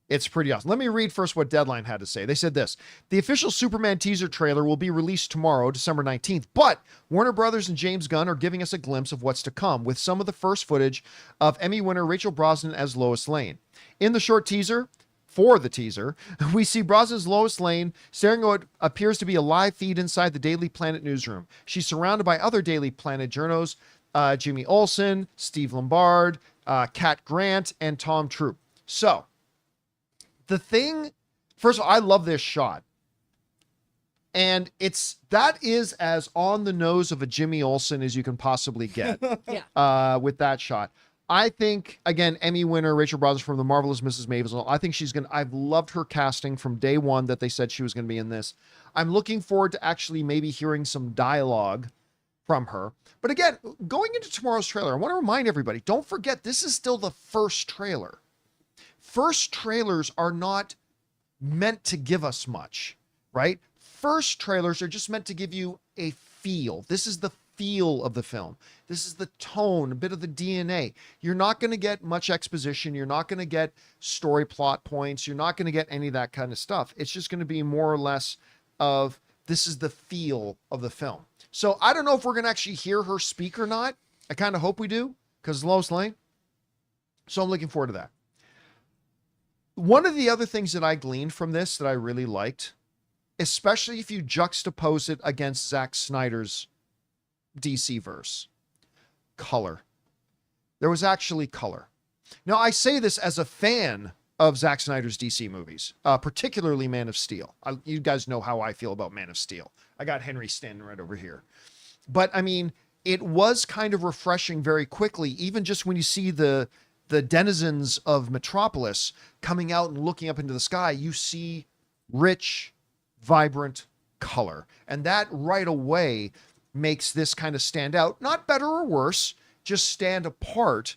It's pretty awesome. Let me read first what Deadline had to say. They said this: the official Superman teaser trailer will be released tomorrow, December 19th, but Warner Brothers and James Gunn are giving us a glimpse of what's to come with some of the first footage of Emmy winner Rachel Brosnahan as Lois Lane. In the short teaser, we see Brosnan's Lois Lane staring at what appears to be a live feed inside the Daily Planet newsroom. She's surrounded by other Daily Planet journos, Jimmy Olsen, Steve Lombard, Kat Grant, and Tom Troop. So, the thing, first of all, I love this shot. And that is as on the nose of a Jimmy Olsen as you can possibly get. Yeah. With that shot. I think, again, Emmy winner Rachel Brosnahan from The Marvelous Mrs. Maisel. I think I've loved her casting from day one that they said she was going to be in this. I'm looking forward to actually maybe hearing some dialogue from her. But again, going into tomorrow's trailer, I want to remind everybody, don't forget, this is still the first trailer. First trailers are not meant to give us much, right? First trailers are just meant to give you a feel. This is the feel of the film. This is the tone, a bit of the DNA. You're not going to get much exposition. You're not going to get story plot points. You're not going to get any of that kind of stuff. It's just going to be more or less of, this is the feel of the film. So I don't know if we're going to actually hear her speak or not. I kind of hope we do, because Lois Lane. So I'm looking forward to that. One of the other things that I gleaned from this that I really liked, especially if you juxtapose it against Zack Snyder's DC verse, color. There was actually color. Now, I say this as a fan of Zack Snyder's DC movies, particularly Man of Steel. You guys know how I feel about Man of Steel. I got Henry standing right over here. But, I mean, it was kind of refreshing very quickly, even just when you see the denizens of Metropolis coming out and looking up into the sky, you see rich, vibrant color. And that right away makes this kind of stand out. Not better or worse, just stand apart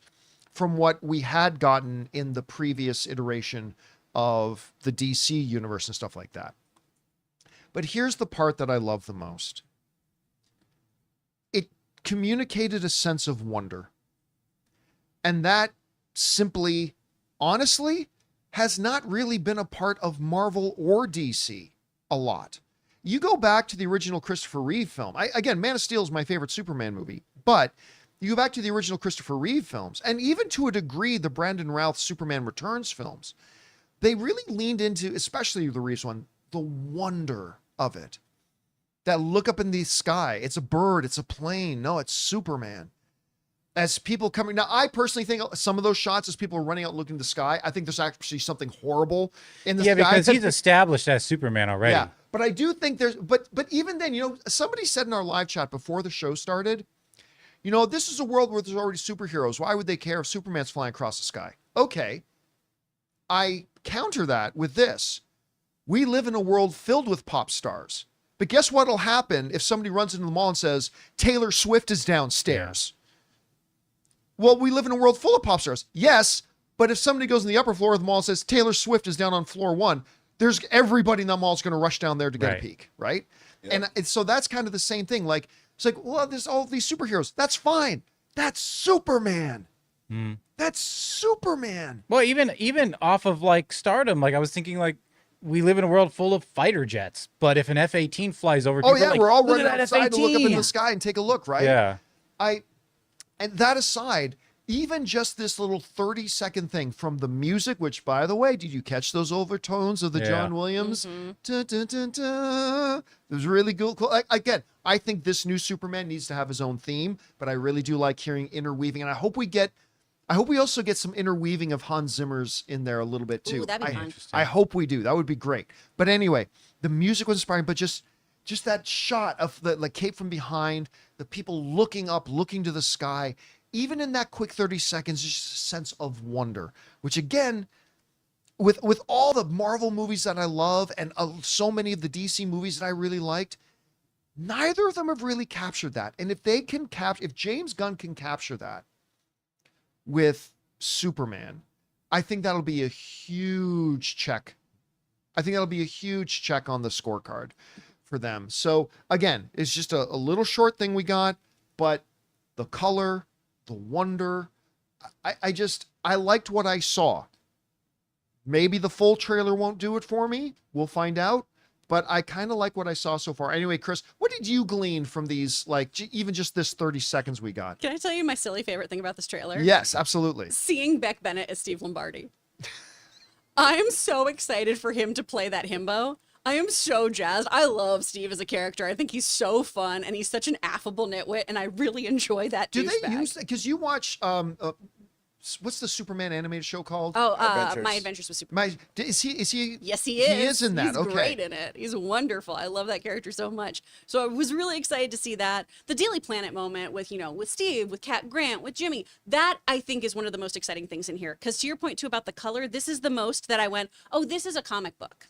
from what we had gotten in the previous iteration of the DC universe and stuff like that. But here's the part that I love the most. It communicated a sense of wonder. And that simply, honestly, has not really been a part of Marvel or DC a lot. You go back to the original Christopher Reeve film. Again, Man of Steel is my favorite Superman movie, but you go back to the original Christopher Reeve films, and even to a degree, the Brandon Routh Superman Returns films, they really leaned into, especially the Reeves one, the wonder of it. That look up in the sky. It's a bird. It's a plane. No, it's Superman. As people coming, now I personally think some of those shots as people are running out looking at the sky, I think there's actually something horrible in the sky. Yeah, because he's established as Superman already. Yeah, but I do think there's, but even then, you know, somebody said in our live chat before the show started, you know, this is a world where there's already superheroes. Why would they care if Superman's flying across the sky? Okay. I counter that with this. We live in a world filled with pop stars. But guess what'll happen if somebody runs into the mall and says, Taylor Swift is downstairs? Yeah. Well, we live in a world full of pop stars. Yes, but if somebody goes in the upper floor of the mall and says, Taylor Swift is down on floor 1, there's everybody in that mall is going to rush down there to get a peek, right? Yep. And so that's kind of the same thing. Like, it's like, well, there's all these superheroes. That's fine. That's Superman. That's Superman. Well, even off of like stardom, like I was thinking like, we live in a world full of fighter jets, but if an F-18 flies over, we're all running outside to look up in the sky and take a look, right? Yeah. And that aside, even just this little 30-second thing from the music, which, by the way, did you catch those overtones of the John Williams? Dun, dun, dun, dun. It was really cool. Again, I think this new Superman needs to have his own theme, but I really do like hearing interweaving, and I hope we also get some interweaving of Hans Zimmer's in there a little bit too. Ooh, that'd be fun. I hope we do. That would be great. But anyway, the music was inspiring, but just that shot of the like Cape from behind, the people looking up, looking to the sky, even in that quick 30 seconds, just a sense of wonder, which again, with all the Marvel movies that I love and so many of the DC movies that I really liked, neither of them have really captured that. And if James Gunn can capture that with Superman, I think that'll be a huge check. I think that'll be a huge check on the scorecard for them. So again, it's just a little short thing we got, but the color, the wonder, I liked what I saw. Maybe the full trailer won't do it for me. We'll find out. But I kind of like what I saw so far. Anyway, Chris, what did you glean from these, like, even just this 30 seconds we got? Can I tell you my silly favorite thing about this trailer? Yes, absolutely. Seeing Beck Bennett as Steve Lombardi. I'm so excited for him to play that himbo. I am so jazzed. I love Steve as a character. I think he's so fun, and he's such an affable nitwit, and I really enjoy that. Do they use that? Because you watch what's the Superman animated show called? Adventures. My Adventures with Superman. Is he? Yes, he is. He is in that. He's great in it. He's wonderful. I love that character so much. So I was really excited to see that. The Daily Planet moment with Steve, with Cat Grant, with Jimmy, that I think is one of the most exciting things in here. Because to your point too about the color, this is the most that I went, oh, this is a comic book.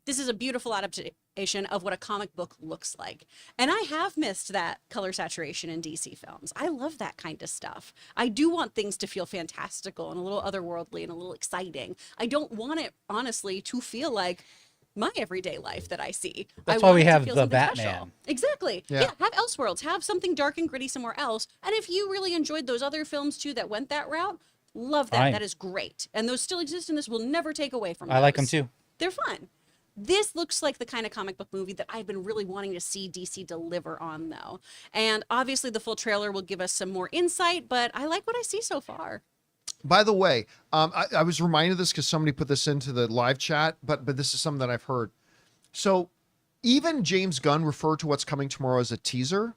This is a beautiful adaptation of what a comic book looks like. And I have missed that color saturation in DC films. I love that kind of stuff. I do want things to feel fantastical and a little otherworldly and a little exciting. I don't want it, honestly, to feel like my everyday life that I see. That's why we have the Batman. Special. Exactly. Yeah, have Elseworlds. Have something dark and gritty somewhere else. And if you really enjoyed those other films, too, that went that route, love that. That is great. And those still exist, and this will never take away from those. I like them, too. They're fun. This looks like the kind of comic book movie that I've been really wanting to see DC deliver on, though. And obviously the full trailer will give us some more insight, but I like what I see so far. By the way, I was reminded of this because somebody put this into the live chat, but this is something that I've heard. So even James Gunn referred to what's coming tomorrow as a teaser.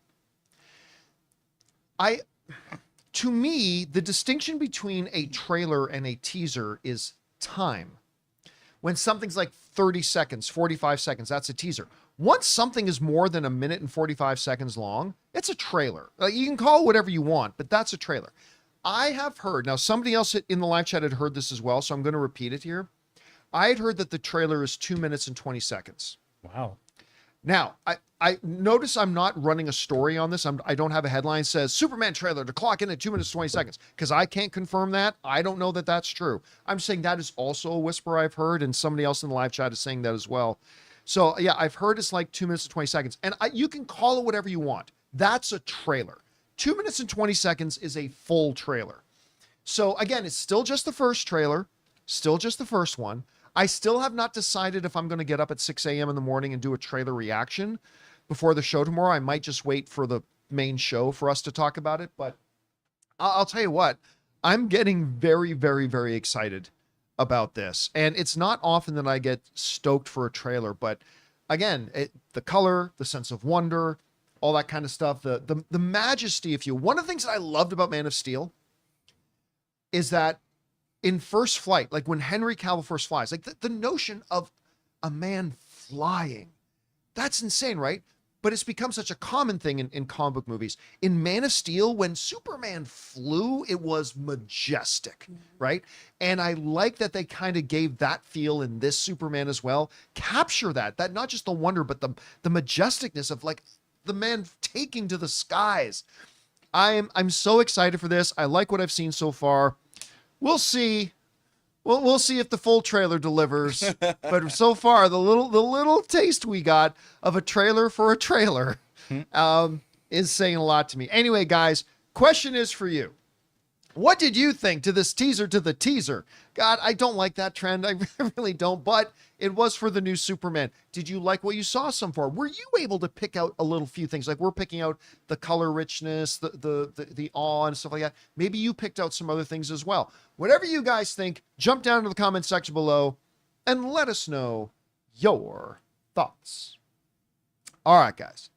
To me, the distinction between a trailer and a teaser is time. When something's like 30 seconds, 45 seconds, that's a teaser. Once something is more than 1 minute and 45 seconds long, it's a trailer. Like, you can call it whatever you want, but that's a trailer. I have heard, now somebody else in the live chat had heard this as well, so I'm going to repeat it here. I had heard that the trailer is 2 minutes and 20 seconds. Wow. Now, I notice I'm not running a story on this. I don't have a headline that says Superman trailer to clock in at 2 minutes, 20 seconds, because I can't confirm that. I don't know that that's true. I'm saying that is also a whisper I've heard, and somebody else in the live chat is saying that as well. So yeah, I've heard it's like 2 minutes and 20 seconds, and you can call it whatever you want. That's a trailer. 2 minutes and 20 seconds is a full trailer. So again, it's still just the first trailer, still just the first one. I still have not decided if I'm going to get up at 6 a.m. in the morning and do a trailer reaction before the show tomorrow. I might just wait for the main show for us to talk about it. But I'll tell you what, I'm getting very, very, very excited about this. And it's not often that I get stoked for a trailer. But again, the color, the sense of wonder, all that kind of stuff, the majesty, if you... One of the things that I loved about Man of Steel is that in first flight, like when Henry Cavill first flies, like the notion of a man flying, that's insane, right? but it's become such a common thing in comic book movies. In Man of Steel, when Superman flew, it was majestic, right? And I like that they kind of gave that feel in this Superman as well. Capture that not just the wonder, but the majesticness of like the man taking to the skies. I'm so excited for this. I like what I've seen so far. We'll see. We'll see if the full trailer delivers. But so far, the little taste we got of a trailer for a trailer is saying a lot to me. Anyway, guys, question is for you. What did you think to this teaser to the teaser? God, I don't like that trend. I really don't, but it was for the new Superman. Did you like what you saw so far? Were you able to pick out a little few things? Like we're picking out the color richness, the awe and stuff like that. Maybe you picked out some other things as well. Whatever you guys think, jump down to the comment section below and let us know your thoughts. All right, guys.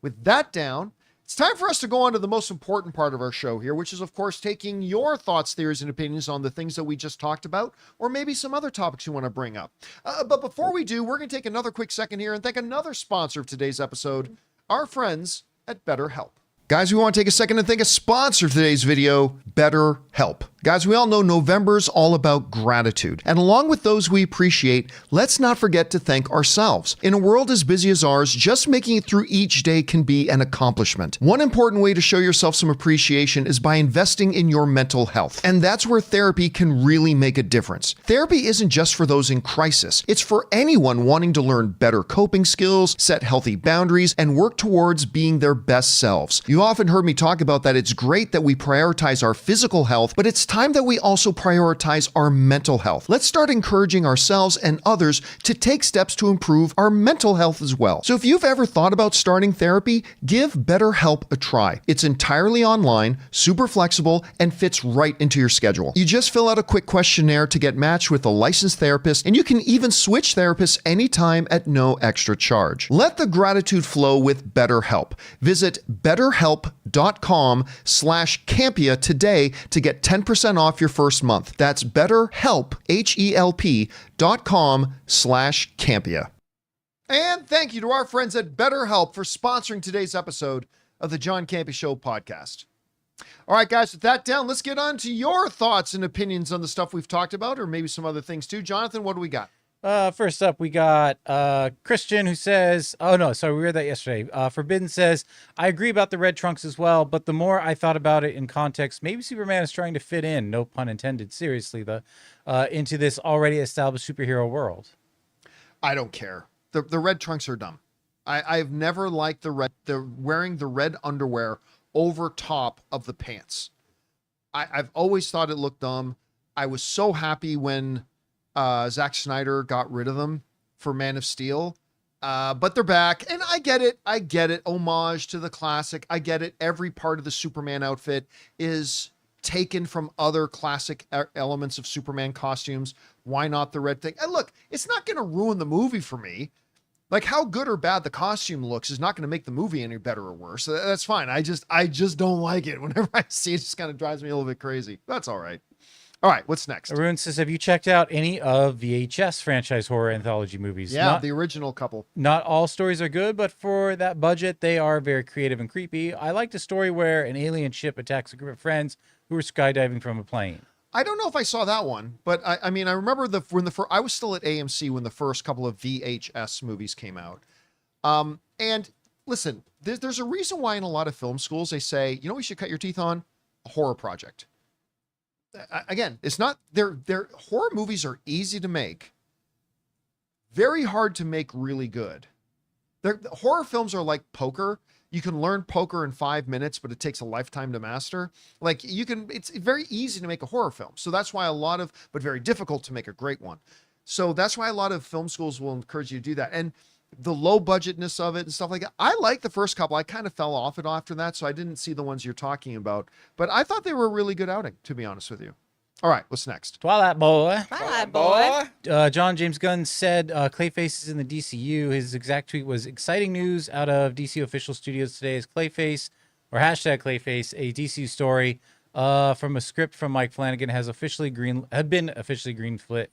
With that down, it's time for us to go on to the most important part of our show here, which is, of course, taking your thoughts, theories, and opinions on the things that we just talked about, or maybe some other topics you want to bring up. But before we do, we're going to take another quick second here and thank another sponsor of today's episode, our friends at BetterHelp. Guys, we want to take a second and thank a sponsor of today's video, BetterHelp. Guys, we all know November's all about gratitude. And along with those we appreciate, let's not forget to thank ourselves. In a world as busy as ours, just making it through each day can be an accomplishment. One important way to show yourself some appreciation is by investing in your mental health. And that's where therapy can really make a difference. Therapy isn't just for those in crisis. It's for anyone wanting to learn better coping skills, set healthy boundaries, and work towards being their best selves. You often heard me talk about that it's great that we prioritize our physical health, but it's time that we also prioritize our mental health. Let's start encouraging ourselves and others to take steps to improve our mental health as well. So if you've ever thought about starting therapy, give BetterHelp a try. It's entirely online, super flexible, and fits right into your schedule. You just fill out a quick questionnaire to get matched with a licensed therapist, and you can even switch therapists anytime at no extra charge. Let the gratitude flow with BetterHelp. Visit BetterHelp.com/Campea today to get 10% off your first month. That's BetterHelp, HELP.com/Campea. And thank you to our friends at BetterHelp for sponsoring today's episode of the John Campea Show podcast. All right, guys, with that down, let's get on to your thoughts and opinions on the stuff we've talked about, or maybe some other things too. Jonathan, what do we got? First up, we got Christian, who says, oh no, sorry, we read that yesterday. Forbidden says, I agree about the red trunks as well, but the more I thought about it in context, maybe Superman is trying to fit in, no pun intended, seriously, into this already established superhero world. I don't care. The red trunks are dumb. I've never liked the wearing the red underwear over top of the pants. I've always thought it looked dumb. I was so happy when Zack Snyder got rid of them for Man of Steel. But they're back, and I get it. Homage to the classic. I get it. Every part of the Superman outfit is taken from other classic elements of Superman costumes. Why not the red thing? And look, it's not going to ruin the movie for me. Like, how good or bad the costume looks is not going to make the movie any better or worse. So that's fine. I just don't like it. Whenever I see it, it just kind of drives me a little bit crazy. That's all right. All right, what's next? Arun says, have you checked out any of VHS franchise horror anthology movies? Yeah, the original couple. Not all stories are good, but for that budget, they are very creative and creepy. I liked a story where an alien ship attacks a group of friends who were skydiving from a plane. I don't know if I saw that one, but I mean, I remember I was still at AMC when the first couple of VHS movies came out. And listen, there's a reason why in a lot of film schools they say, you know what you should cut your teeth on? A horror project. Again, it's not, their horror movies are easy to make, very hard to make really good. Horror films are like poker. You can learn poker in 5 minutes, but it takes a lifetime to master. Like it's very easy to make a horror film. So that's why but very difficult to make a great one. So that's why a lot of film schools will encourage you to do that. And the low budgetness of it and stuff like that. I like the first couple. I kind of fell off it after that, so I didn't see the ones you're talking about. But I thought they were a really good outing, to be honest with you. All right, what's next? Twilight Boy. Twilight Boy. John James Gunn said Clayface is in the DCU. His exact tweet was, exciting news out of DC official studios today is Clayface, or hashtag Clayface, a DCU story from a script from Mike Flanagan had been officially greenlit.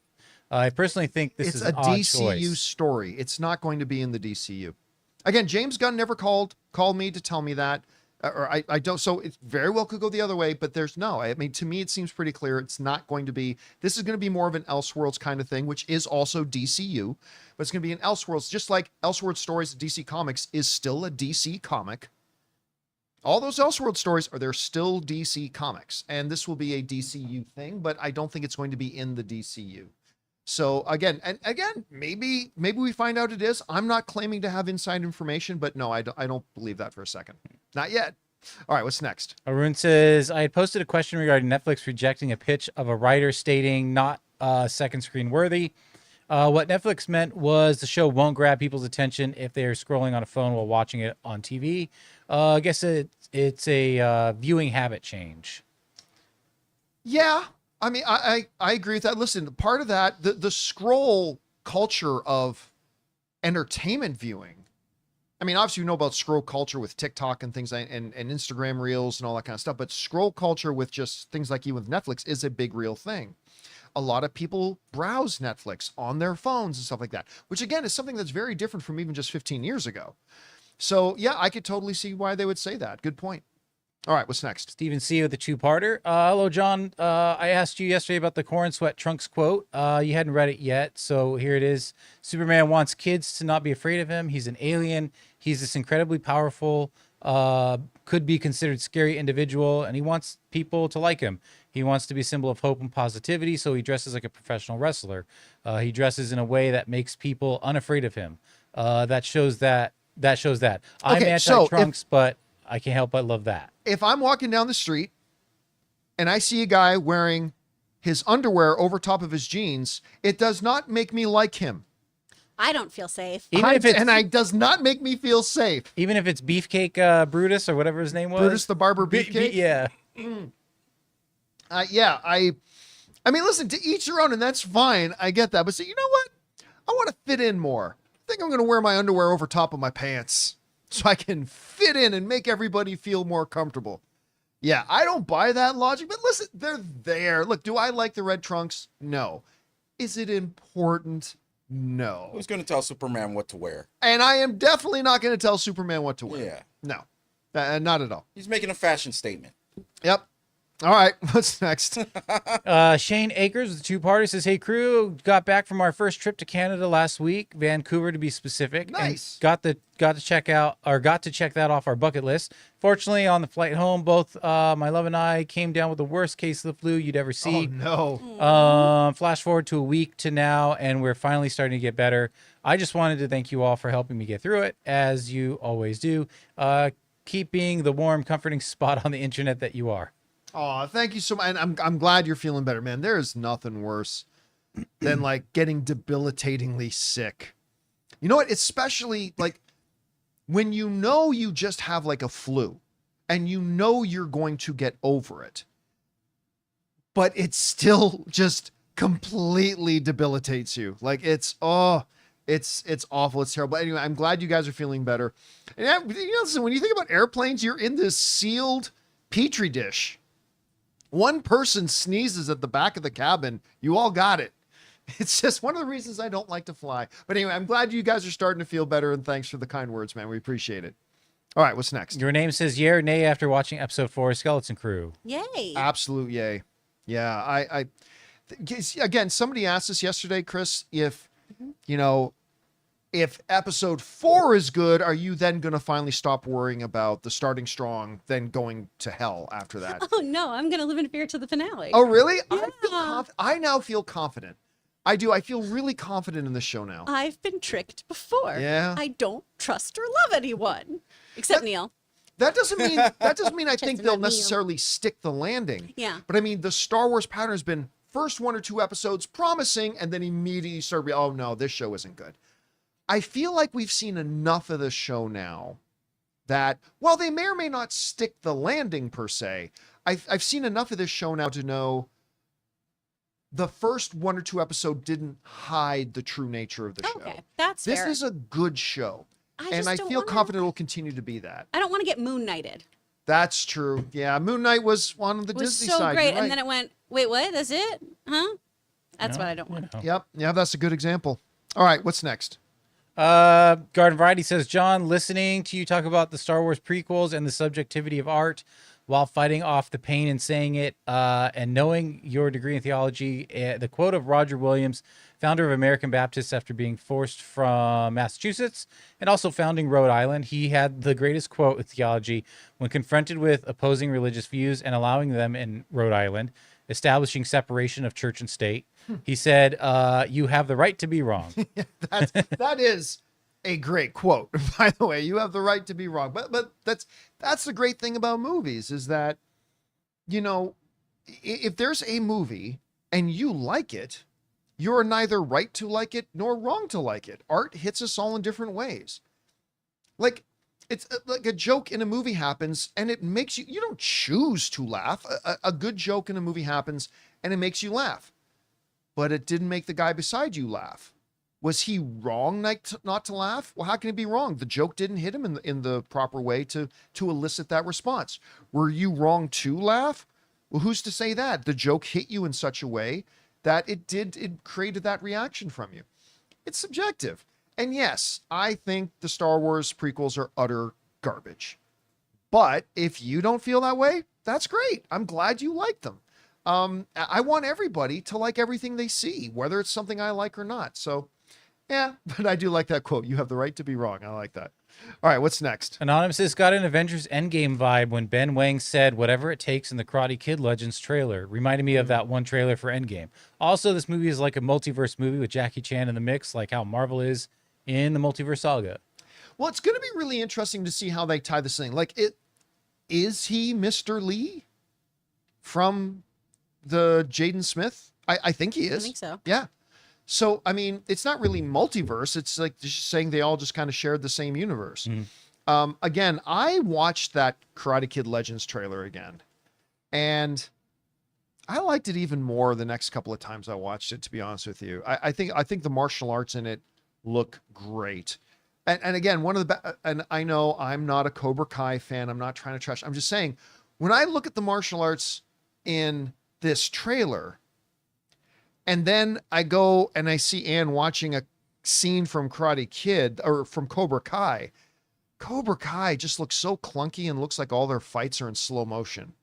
I personally think this is an odd DCU choice. story. It's not going to be in the DCU. Again, James Gunn never called me to tell me that, or I don't. So it very well could go the other way, but there's no. I mean, to me, it seems pretty clear. It's not going to be. This is going to be more of an Elseworlds kind of thing, which is also DCU, but it's going to be an Elseworlds, just like Elseworlds stories. DC Comics is still a DC comic. All those Elseworlds stories they're still DC comics, and this will be a DCU thing, but I don't think it's going to be in the DCU. So again, maybe we find out it is. I'm not claiming to have inside information, but no, I don't believe that for a second. Not yet. All right, what's next? Arun says, I had posted a question regarding Netflix rejecting a pitch of a writer stating not second screen worthy. What Netflix meant was the show won't grab people's attention if they're scrolling on a phone while watching it on TV. I guess it's a viewing habit change. Yeah. I mean, I agree with that. Listen, part of that, the scroll culture of entertainment viewing. I mean, obviously, you know about scroll culture with TikTok and things and Instagram reels and all that kind of stuff. But scroll culture with just things like even with Netflix is a big real thing. A lot of people browse Netflix on their phones and stuff like that, which again is something that's very different from even just 15 years ago. So yeah, I could totally see why they would say that. Good point. All right, what's next? Stephen C. with the two-parter. Hello, John. I asked you yesterday about the Corn Sweat Trunks quote. You hadn't read it yet, so here it is. Superman wants kids to not be afraid of him. He's an alien. He's this incredibly powerful, could be considered scary individual, and he wants people to like him. He wants to be a symbol of hope and positivity, so he dresses like a professional wrestler. He dresses in a way that makes people unafraid of him. That shows that. I'm Okay, anti-Trunks, but I can't help but love that. If I'm walking down the street and I see a guy wearing his underwear over top of his jeans, it does not make me like him. I don't feel safe. It does not make me feel safe. Even if it's Beefcake Brutus or whatever his name was. Brutus the Barber Beefcake? Yeah. I mean, listen, to each their own, and that's fine. I get that. But see, you know what? I want to fit in more. I think I'm going to wear my underwear over top of my pants so I can fit in and make everybody feel more comfortable. Yeah, I don't buy that logic, but listen, they're there. Look, do I like the red trunks? No. Is it important? No. Who's going to tell Superman what to wear? And I am definitely not going to tell Superman what to wear. Yeah. No, not at all. He's making a fashion statement. Yep. All right, what's next? Shane Akers with the two-parter says, hey, crew, got back from our first trip to Canada last week, Vancouver to be specific. Nice. And got to check that off our bucket list. Fortunately, on the flight home, both my love and I came down with the worst case of the flu you'd ever see. Oh, no. Flash forward to a week to now, and we're finally starting to get better. I just wanted to thank you all for helping me get through it, as you always do. Keep being the warm, comforting spot on the internet that you are. Oh, thank you so much. And I'm glad you're feeling better, man. There is nothing worse than like getting debilitatingly sick. You know what? Especially like when you know you just have like a flu and you know you're going to get over it, but it still just completely debilitates you. Like it's awful. It's terrible. Anyway, I'm glad you guys are feeling better. And listen, when you think about airplanes, you're in this sealed Petri dish. One person sneezes at the back of the cabin, you all got it. It's just one of the reasons I don't like to fly. But anyway, I'm glad you guys are starting to feel better, and thanks for the kind words, man. We appreciate it. All right, what's next? Your name says yay or nay after watching episode 4 of Skeleton Crew. Yay. Absolute yay. Yeah, again, somebody asked us yesterday, Chris, if episode 4 is good, are you then going to finally stop worrying about the starting strong, then going to hell after that? Oh, no, I'm going to live in fear to the finale. Oh, really? Yeah. I now feel confident. I do. I feel really confident in the show now. I've been tricked before. Yeah. I don't trust or love anyone. Except Neil. That doesn't mean I think they'll about Neil. necessarily stick the landing. Yeah. But I mean, the Star Wars pattern has been first 1 or 2 episodes promising, and then immediately start, oh no, this show isn't good. I feel like we've seen enough of the show now that while they may or may not stick the landing per se, I've seen enough of this show now to know the first 1 or 2 episode didn't hide the true nature of the show. Okay, that's This fair. is a good show. I feel confident it will continue to be that. I don't want to get Moon Knighted. That's true. Yeah, Moon Knight was on the It was Disney so side. great, You're right. and then it went, wait, what? That's it? Huh? That's what I don't want. Yep. Yeah, that's a good example. All right, what's next? Garden Variety says, John, listening to you talk about the Star Wars prequels and the subjectivity of art while fighting off the pain in saying it, and knowing your degree in theology, the quote of Roger Williams, founder of American Baptists after being forced from Massachusetts and also founding Rhode Island. He had the greatest quote in theology when confronted with opposing religious views and allowing them in Rhode Island, establishing separation of church and state. He said, you have the right to be wrong. That is a great quote, by the way. You have the right to be wrong. But that's the great thing about movies is that, you know, if there's a movie and you like it, you're neither right to like it nor wrong to like it. Art hits us all in different ways. Like, it's like a joke in a movie happens and it makes you, you don't choose to laugh. A good joke in a movie happens and it makes you laugh. But it didn't make the guy beside you laugh. Was he wrong not to laugh? Well, how can he be wrong? The joke didn't hit him in the proper way to elicit that response. Were you wrong to laugh? Well, who's to say that? The joke hit you in such a way that it created that reaction from you. It's subjective. And yes, I think the Star Wars prequels are utter garbage. But if you don't feel that way, that's great. I'm glad you like them. I want everybody to like everything they see, whether it's something I like or not. So, yeah, but I do like that quote. You have the right to be wrong. I like that. All right, what's next? Anonymous has got an Avengers Endgame vibe when Ben Wang said whatever it takes in the Karate Kid Legends trailer. Reminded me of that one trailer for Endgame. Also, this movie is like a multiverse movie with Jackie Chan in the mix, like how Marvel is in the multiverse saga. Well, it's going to be really interesting to see how they tie this thing. Like, is he Mr. Lee from the Jaden Smith? I think he is. I think so. Yeah. So, I mean, it's not really multiverse. It's like just saying they all just kind of shared the same universe. Again, I watched that Karate Kid Legends trailer again, and I liked it even more the next couple of times I watched it, to be honest with you. I think the martial arts in it look great. And again, and I know I'm not a Cobra Kai fan. I'm not trying to trash. I'm just saying, when I look at the martial arts in this trailer, and then I go and I see Ann watching a scene from Karate Kid or from Cobra Kai. Cobra Kai just looks so clunky and looks like all their fights are in slow motion.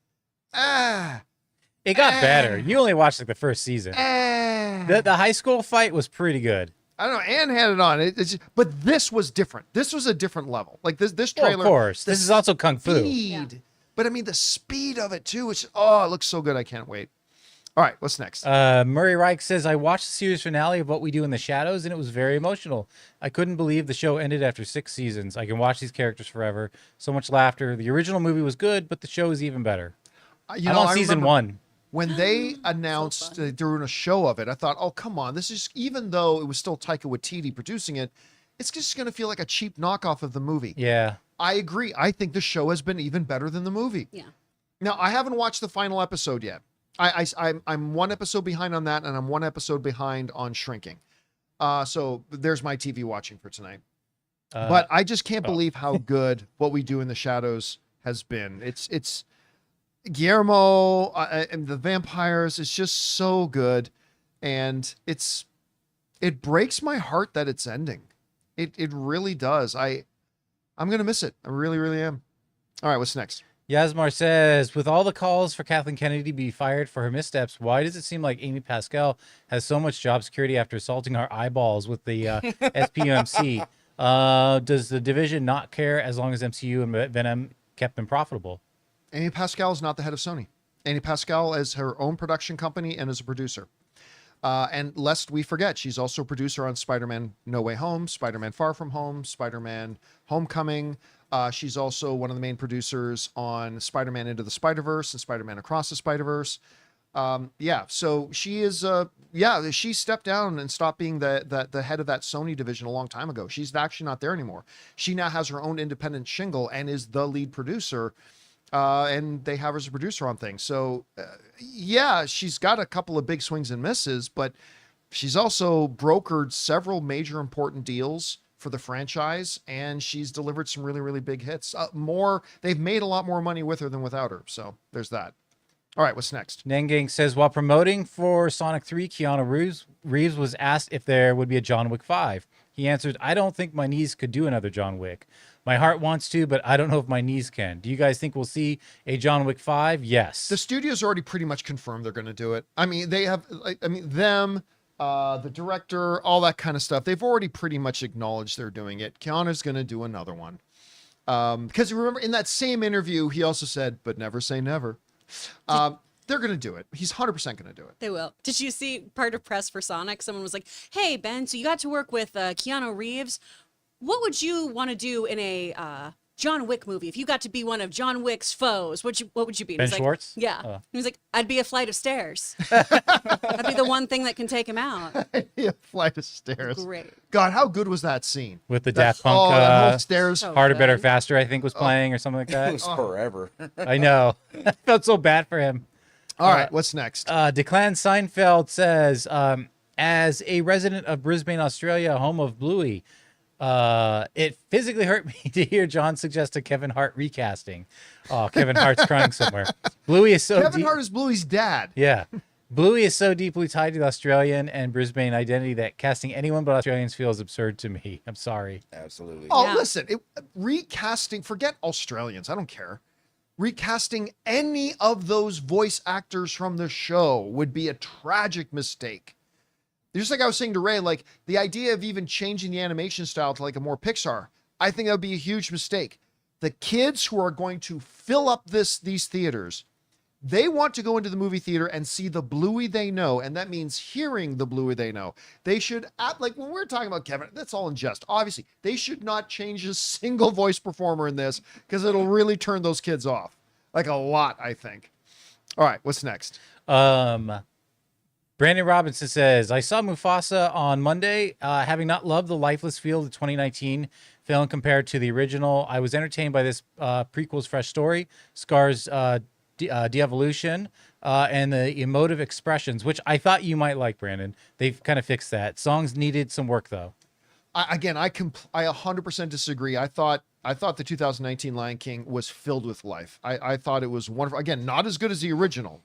It got better. You only watched like the first season. The high school fight was pretty good. I don't know. Ann had it on. But this was different. This was a different level. Like this trailer. Well, of course. This is also Kung Fu. Yeah. But I mean, the speed of it too. It looks so good. I can't wait. All right, what's next? Murray Reich says, I watched the series finale of What We Do in the Shadows, and it was very emotional. I couldn't believe the show ended after 6 seasons. I can watch these characters forever. So much laughter. The original movie was good, but the show is even better. I'm on season 1. When they announced during a show of it, I thought, oh, come on. This is, even though it was still Taika Waititi producing it, it's just going to feel like a cheap knockoff of the movie. Yeah. I agree. I think the show has been even better than the movie. Yeah. Now, I haven't watched the final episode yet. I'm 1 episode behind on that, and I'm 1 episode behind on Shrinking. So there's my TV watching for tonight. But I just can't believe how good What We Do in the Shadows has been. It's Guillermo and the vampires. It's just so good, and it breaks my heart that it's ending. It really does. I'm gonna miss it. I really, really am. All right, what's next? Yasmar says, with all the calls for Kathleen Kennedy to be fired for her missteps, why does it seem like Amy Pascal has so much job security after assaulting our eyeballs with the SPUMC? Does the division not care as long as MCU and Venom kept them profitable? Amy Pascal is not the head of Sony. Amy Pascal is her own production company and is a producer. And lest we forget, she's also a producer on Spider-Man No Way Home, Spider-Man Far From Home, Spider-Man Homecoming. She's also one of the main producers on Spider-Man Into the Spider-Verse and Spider-Man Across the Spider-Verse. So she is, she stepped down and stopped being the head of that Sony division a long time ago. She's actually not there anymore. She now has her own independent shingle and is the lead producer. And they have her as a producer on things. So, she's got a couple of big swings and misses, but she's also brokered several major important deals for the franchise, and she's delivered some really, really big hits. They've made a lot more money with her than without her. So there's that. All right, what's next? Nengang says, while promoting for Sonic 3, Keanu Reeves was asked if there would be a John Wick 5. He answered, I don't think my knees could do another John Wick. My heart wants to, but I don't know if my knees can. Do you guys think we'll see a John Wick 5? Yes. The studio's already pretty much confirmed they're going to do it. I mean, they have, them, the director, all that kind of stuff. They've already pretty much acknowledged they're doing it. Keanu's going to do another one. Because remember, in that same interview, he also said, but never say never. They're going to do it. He's 100% going to do it. They will. Did you see part of press for Sonic? Someone was like, hey, Ben, so you got to work with Keanu Reeves. What would you want to do in a John Wick movie if you got to be one of John Wick's foes? What would you be? Ben Schwartz? Yeah. He was like, I'd be a flight of stairs. That'd be the one thing that can take him out. A flight of stairs. Great. God, how good was that scene? With the Daft Punk that whole stairs. So Harder, good. Better, Faster, I think, was playing or something like It that. was forever. I know. I felt so bad for him. All right, what's next? Declan Seinfeld says, as a resident of Brisbane, Australia, home of Bluey, it physically hurt me to hear John suggest a Kevin Hart recasting. Oh, Kevin Hart's crying somewhere. Bluey is so Kevin Hart is Bluey's dad. Yeah. Bluey is so deeply tied to the Australian and Brisbane identity that casting anyone but Australians feels absurd to me. I'm sorry. Absolutely. Oh, Yeah. listen, recasting, forget Australians. I don't care. Recasting any of those voice actors from the show would be a tragic mistake. Just like I was saying to Ray, like the idea of even changing the animation style to like a more Pixar, I think that would be a huge mistake. The kids who are going to fill up these theaters, they want to go into the movie theater and see the Bluey they know, and that means hearing the Bluey they know. They should act like when we're talking about Kevin, that's all in jest. Obviously, they should not change a single voice performer in this because it'll really turn those kids off. Like a lot, I think. All right, what's next? Brandon Robinson says, I saw Mufasa on Monday. Having not loved the lifeless feel of the 2019 film compared to the original, I was entertained by this prequel's fresh story, Scar's de-evolution, and the emotive expressions, which I thought you might like, Brandon. They've kind of fixed that. Songs needed some work, though. I 100% disagree. I thought the 2019 Lion King was filled with life. I thought it was wonderful. Again, not as good as the original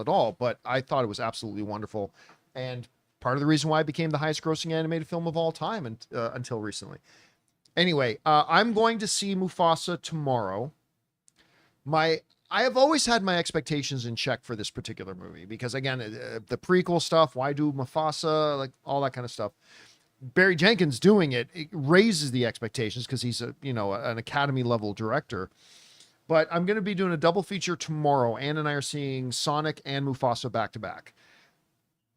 at all, but I thought it was absolutely wonderful. And part of the reason why it became the highest grossing animated film of all time until recently. Anyway, I'm going to see Mufasa tomorrow. I have always had my expectations in check for this particular movie because, again, the prequel stuff, why do Mufasa, like all that kind of stuff. Barry Jenkins doing it raises the expectations because he's an Academy level director. But I'm going to be doing a double feature tomorrow. Ann and I are seeing Sonic and Mufasa back to back.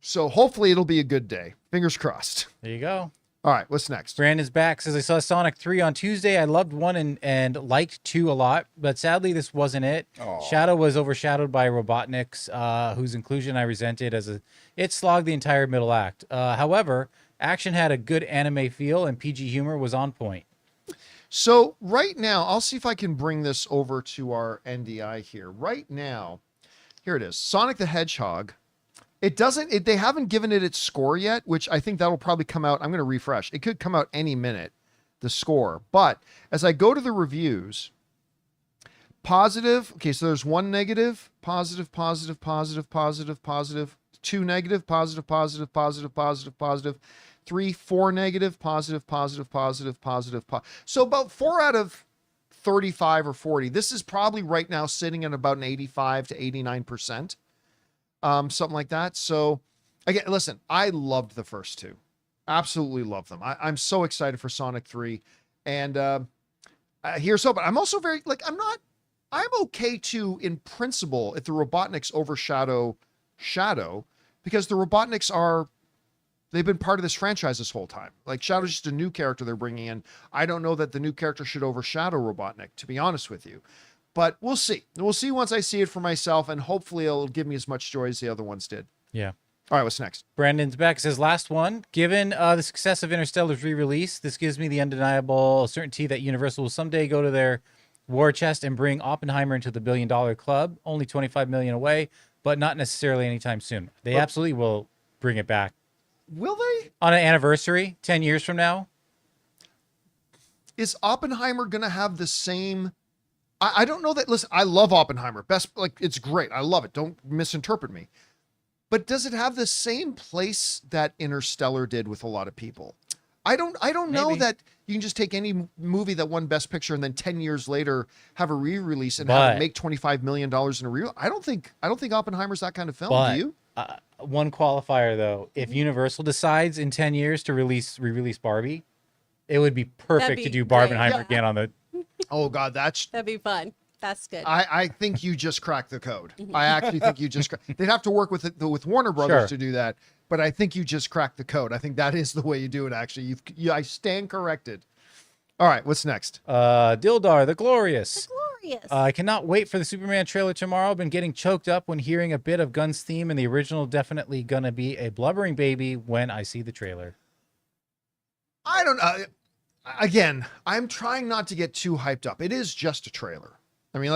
So hopefully it'll be a good day. Fingers crossed. There you go. All right, what's next? Brandon's back, says, I saw Sonic 3 on Tuesday. I loved 1 and liked 2 a lot, but sadly this wasn't it. Aw. Shadow was overshadowed by Robotnik's, whose inclusion I resented it slogged the entire middle act. However, action had a good anime feel and PG humor was on point. So right now, I'll see if I can bring this over to our NDI here. Right now, here it is. Sonic the Hedgehog. They haven't given it its score yet, which I think that'll probably come out. I'm going to refresh. It could come out any minute, the score. But as I go to the reviews, positive. Okay, so there's 1 negative, positive, positive, positive, positive, positive, 2 negative, positive, positive, positive, positive, positive, 3, 4 negative, positive, positive, positive, positive. So about 4 out of 35 or 40. This is probably right now sitting at about an 85 to 89%. Something like that. So again, listen, I loved the first 2. Absolutely love them. I'm so excited for Sonic 3. And here's hope. I'm also very, I'm okay to, in principle, if the Robotniks overshadow Shadow, because the Robotniks they've been part of this franchise this whole time. Like, Shadow's just a new character they're bringing in. I don't know that the new character should overshadow Robotnik, to be honest with you. But we'll see. We'll see once I see it for myself, and hopefully it'll give me as much joy as the other ones did. Yeah. All right, what's next? Brandon's back, says, last one. Given the success of Interstellar's re-release, this gives me the undeniable certainty that Universal will someday go to their war chest and bring Oppenheimer into the billion-dollar club. Only $25 million away, but not necessarily anytime soon. They absolutely will bring it back. Will they? On an anniversary, 10 years from now? Is Oppenheimer going to have the same... I don't know that... Listen, I love Oppenheimer. It's great. I love it. Don't misinterpret me. But does it have the same place that Interstellar did with a lot of people? I don't know Maybe. that you can just take any movie that won Best Picture and then 10 years later have a re-release and have it make $25 million in a re. I don't think Oppenheimer's that kind of film. Do you? One qualifier though, if Universal decides in 10 years to re-release Barbie, it would be perfect to do Barbenheimer again on the. Oh God, that'd be fun. That's good. I think you just cracked the code. I actually think you just they'd have to work with Warner Brothers to do that, but I think you just cracked the code. I think that is the way you do it. Actually, I stand corrected. All right, what's next? Dildar the Glorious. The Glorious. I cannot wait for the Superman trailer tomorrow. Been getting choked up when hearing a bit of Gunn's theme, and the original definitely gonna be a blubbering baby when I see the trailer. I don't know. Again, I'm trying not to get too hyped up. It is just a trailer. I mean,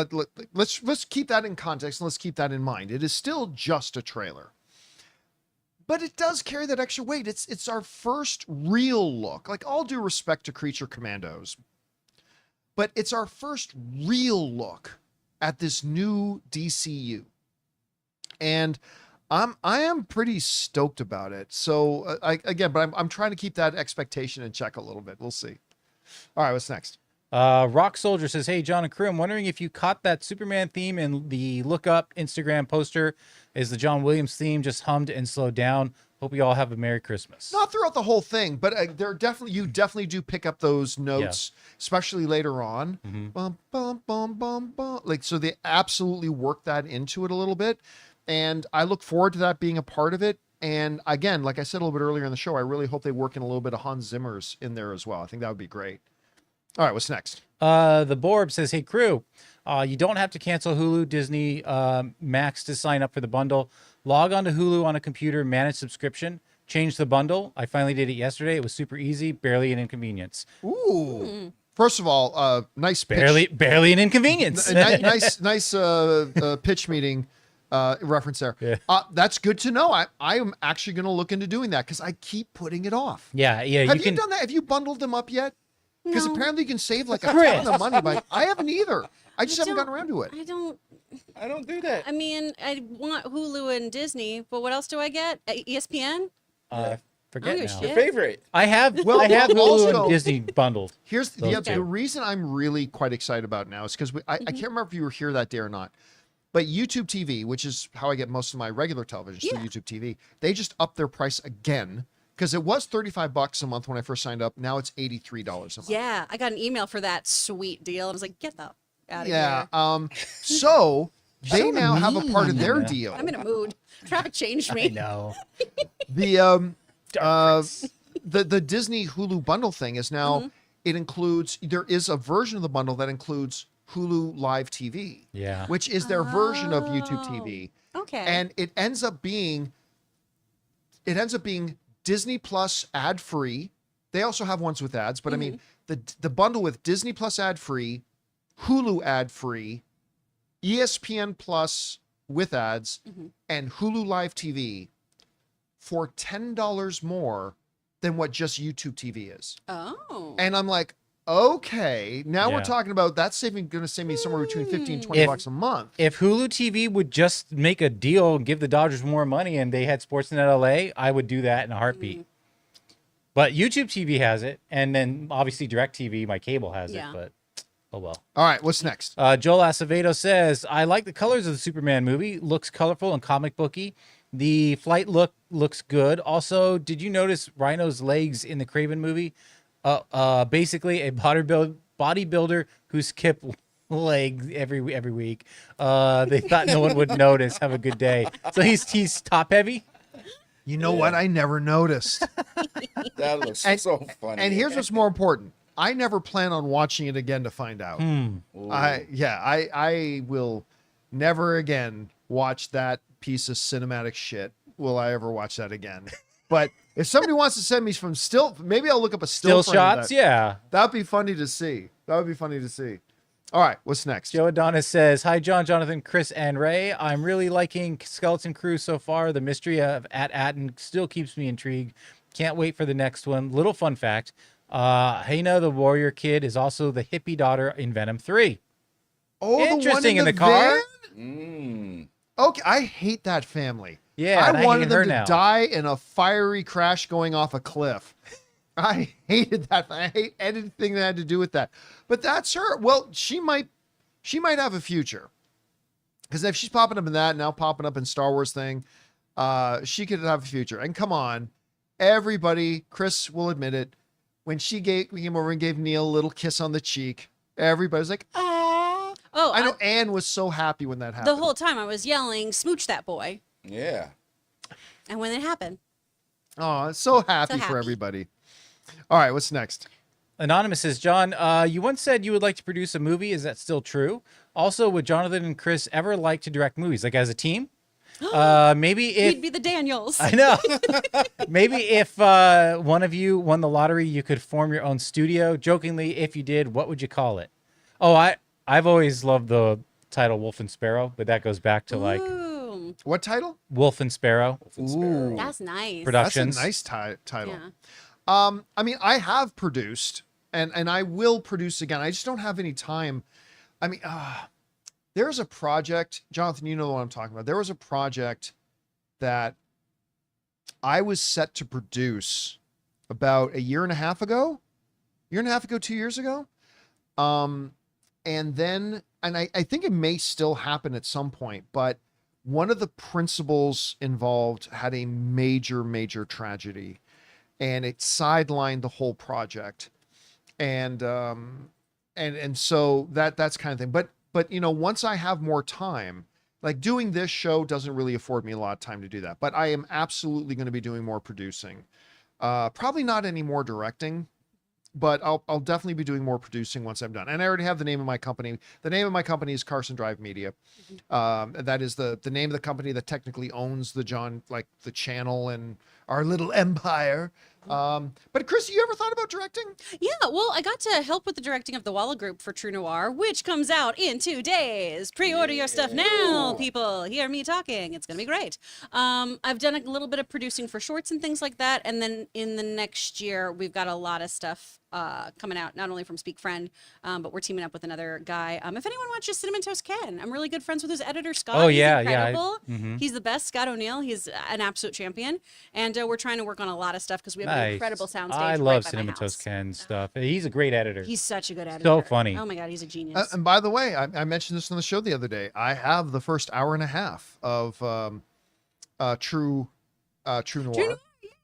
let's keep that in context and let's keep that in mind. It is still just a trailer, but it does carry that extra weight. It's our first real look. Like, all due respect to Creature Commandos, but it's our first real look at this new DCU, and I am pretty stoked about it. So I'm trying to keep that expectation in check a little bit. We'll see. All right, what's next? Rock Soldier says, "Hey, John and crew, I'm wondering if you caught that Superman theme in the Look Up Instagram poster. Is the John Williams theme just hummed and slowed down? Hope you all have a Merry Christmas." Not throughout the whole thing, but you definitely do pick up those notes, especially later on. Bum, bum, bum, bum, bum. Like, so they absolutely work that into it a little bit. And I look forward to that being a part of it. And again, like I said a little bit earlier in the show, I really hope they work in a little bit of Hans Zimmer's in there as well. I think that would be great. All right, what's next? The Borb says, "Hey crew, you don't have to cancel Hulu, Disney, Max to sign up for the bundle. Log on to Hulu on a computer, manage subscription, change the bundle. I finally did it yesterday. It was super easy, barely an inconvenience." Ooh. First of all, nice pitch. Barely an inconvenience. nice pitch meeting reference there. Yeah. That's good to know. I am actually going to look into doing that because I keep putting it off. Yeah. Have you done that? Have you bundled them up yet? Because apparently you can save like a ton of money. But I haven't either. I just haven't gotten around to it. I don't do that. I mean, I want Hulu and Disney, but what else do I get? ESPN? Forget now. Shit. Your favorite. I have also- Hulu and Disney bundled. Here's Those the reason I'm really quite excited about now is because I can't remember if you were here that day or not, but YouTube TV, which is how I get most of my regular television, through YouTube TV, they just upped their price again because it was $35 a month when I first signed up. Now it's $83 a month. Yeah, I got an email for that sweet deal. I was like, get the out of here. Yeah. So they now have a part of their deal. I'm in a mood. Traffic changed me. I know. The Disney Hulu bundle thing is now it includes, there is a version of the bundle that includes Hulu Live TV, which is their version of YouTube TV. Okay. And it ends up being Disney Plus ad free. They also have ones with ads, but I mean the bundle with Disney Plus ad free, Hulu ad free, ESPN Plus with ads, and Hulu Live TV for $10 more than what just YouTube TV is. Oh. And I'm like, okay, now we're talking about that's going to save me somewhere between 15 and 20 bucks a month. If Hulu TV would just make a deal and give the Dodgers more money and they had Sportsnet LA, I would do that in a heartbeat. But YouTube TV has it, and then obviously DirecTV, my cable has it, but oh well. All right, what's next? Joel Acevedo says, "I like the colors of the Superman movie. Looks colorful and comic booky. The flight looks good. Also, did you notice Rhino's legs in the Kraven movie? Basically a bodybuilder who skipped legs every week. They thought no one would notice. Have a good day." So he's top heavy. You know what? I never noticed. That looks so funny. And here's what's more important. I never plan on watching it again to find out. I will never again watch that piece of cinematic shit. Will I ever watch that again? But if somebody wants to send me from maybe I'll look up a still shots. That'd be funny to see. All right, what's next? Joe Adonis says, "Hi, John, Jonathan, Chris, and Ray. I'm really liking Skeleton Crew so far. The mystery of At-Atten still keeps me intrigued. Can't wait for the next one. Little fun fact, Hena, the warrior kid, is also the hippie daughter in Venom 3. Oh, interesting, the one in the car? Okay, I hate that family. Yeah, I wanted them to now. die in a fiery crash going off a cliff. I hated that. I hate anything that had to do with that. But that's her. Well, she might have a future. Because if she's popping up in that, now popping up in Star Wars thing, she could have a future. And come on, everybody, Chris will admit it, when we came over and gave Neil a little kiss on the cheek, everybody's like, ah. Oh, I know Anne was so happy when that happened. The whole time I was yelling, smooch that boy. Yeah. And when it happened. Oh, so happy for everybody. All right, what's next? Anonymous says, John, you once said you would like to produce a movie. Is that still true? Also, would Jonathan and Chris ever like to direct movies, like as a team? Maybe if... We'd be the Daniels. I know. Maybe if one of you won the lottery, you could form your own studio. Jokingly, if you did, what would you call it? Oh, I've always loved the title Wolf and Sparrow, but that goes back to like... What title? Wolf and Sparrow. Ooh. That's nice. That's Productions. a nice title. Yeah. I mean, I have produced, and I will produce again. I just don't have any time. I mean, there's a project, Jonathan, you know what I'm talking about. There was a project that I was set to produce about a year and a half ago, 2 years ago. And then, and I think it may still happen at some point, but one of the principals involved had a major, major tragedy, and it sidelined the whole project. And so that's kind of thing. But you know, once I have more time, like doing this show doesn't really afford me a lot of time to do that, but I am absolutely going to be doing more producing. Probably not any more directing, but I'll definitely be doing more producing once I'm done. And I already have the name of my company. The name of my company is Carson Drive Media. That is the name of the company that technically owns the the channel and our little empire. But Chris, you ever thought about directing? Yeah, well, I got to help with the directing of the Walla Group for True Noir, which comes out in 2 days. Pre-order your stuff now, people. Hear me talking. It's going to be great. I've done a little bit of producing for shorts and things like that. And then in the next year, we've got a lot of stuff coming out, not only from Speak Friend, but we're teaming up with another guy. If anyone watches Cinnamon Toast Ken, I'm really good friends with his editor, Scott. Oh, He's yeah, incredible. yeah. He's the best, Scott O'Neill. He's an absolute champion. And we're trying to work on a lot of stuff because we have an incredible soundstage. I right love by my Cinnamon house. Toast Ken stuff. He's a great editor. He's such a good editor. So funny. Oh my God, he's a genius. And by the way, I mentioned this on the show the other day. I have the first hour and a half of True Noir.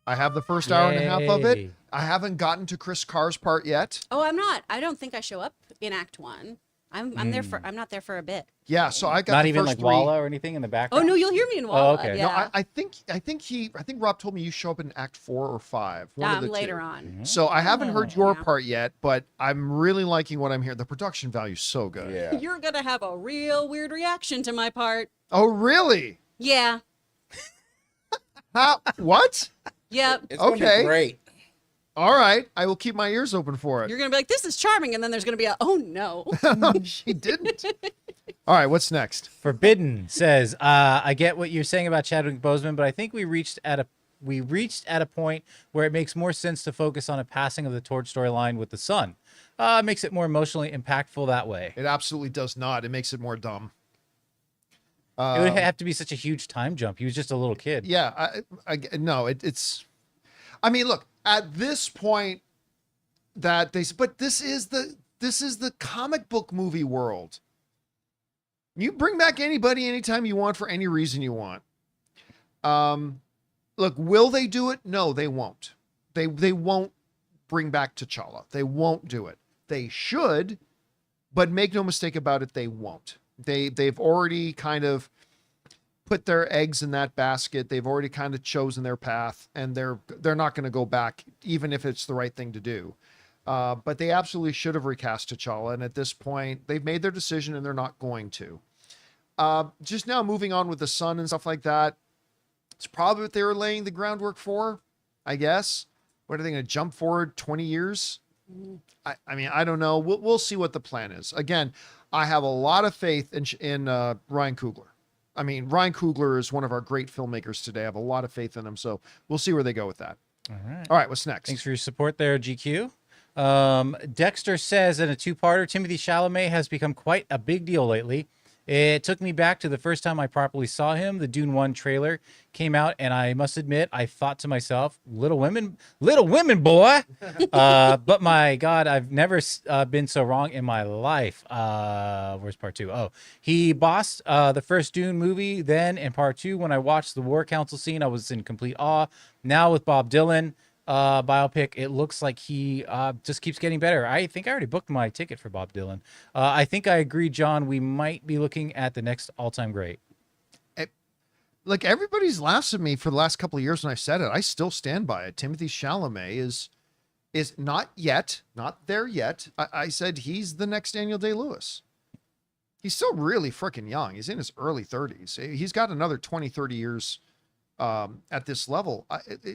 I have the first hour and a half of it. I haven't gotten to Chris Carr's part yet. Oh, I'm not. I don't think I show up in Act 1. I'm there for. I'm not there for a bit. Yeah, so I got not the even first like three. Walla or anything in the background. Oh no, you'll hear me in Walla. Oh, okay. Yeah. No, I think Rob told me you show up in Act 4 or 5. One of the later two. on. So I haven't heard your Yeah. part yet, but I'm really liking what I'm hearing. The production value is so good. Yeah. You're gonna have a real weird reaction to my part. Oh, really? Yeah. How? What? Yep. It's gonna Okay. be great. All right. I will keep my ears open for it. You're gonna be like, this is charming, and then there's gonna be a, oh no. She didn't. All right. What's next? Forbidden says, I get what you're saying about Chadwick Boseman, but I think we reached at a point where it makes more sense to focus on a passing of the torch storyline with the son. Makes it more emotionally impactful that way. It absolutely does not. It makes it more dumb. It would have to be such a huge time jump. He was just a little kid. Yeah. No, it's, I mean, look, at this point but this is the comic book movie world. You bring back anybody anytime you want for any reason you want. Look, will they do it? No, they won't. They won't bring back T'Challa. They won't do it. They should, but make no mistake about it, they won't. They've already kind of put their eggs in that basket. They've already kind of chosen their path, and they're not going to go back, even if it's the right thing to do. But they absolutely should have recast T'Challa, and at this point, they've made their decision, and they're not going to. Just now, moving on with the son and stuff like that, it's probably what they were laying the groundwork for, I guess. What are they going to jump forward 20 years? I mean, I don't know. We'll see what the plan is. Again, I have a lot of faith in Ryan Coogler. I mean, Ryan Coogler is one of our great filmmakers today. I have a lot of faith in him, so we'll see where they go with that. All right, what's next? Thanks for your support there, GQ. Dexter says in a two-parter, Timothy Chalamet has become quite a big deal lately. It took me back to the first time I properly saw him. The Dune 1 trailer came out, and I must admit, I thought to myself, Little Women, boy. But my God, I've never been so wrong in my life. Where's part 2? Oh, he bossed the first Dune movie. Then in part 2, when I watched the War Council scene, I was in complete awe. Now with Bob Dylan biopic, it looks like he just keeps getting better. I think I already booked my ticket for Bob Dylan. I think I agree, John. We might be looking at the next all-time great. Like, everybody's laughed at me for the last couple of years when I said it. I still stand by it. Timothy Chalamet is not there yet. I said he's the next Daniel Day-Lewis. He's still really freaking young. He's in his early 30s. He's got another 20, 30 years at this level.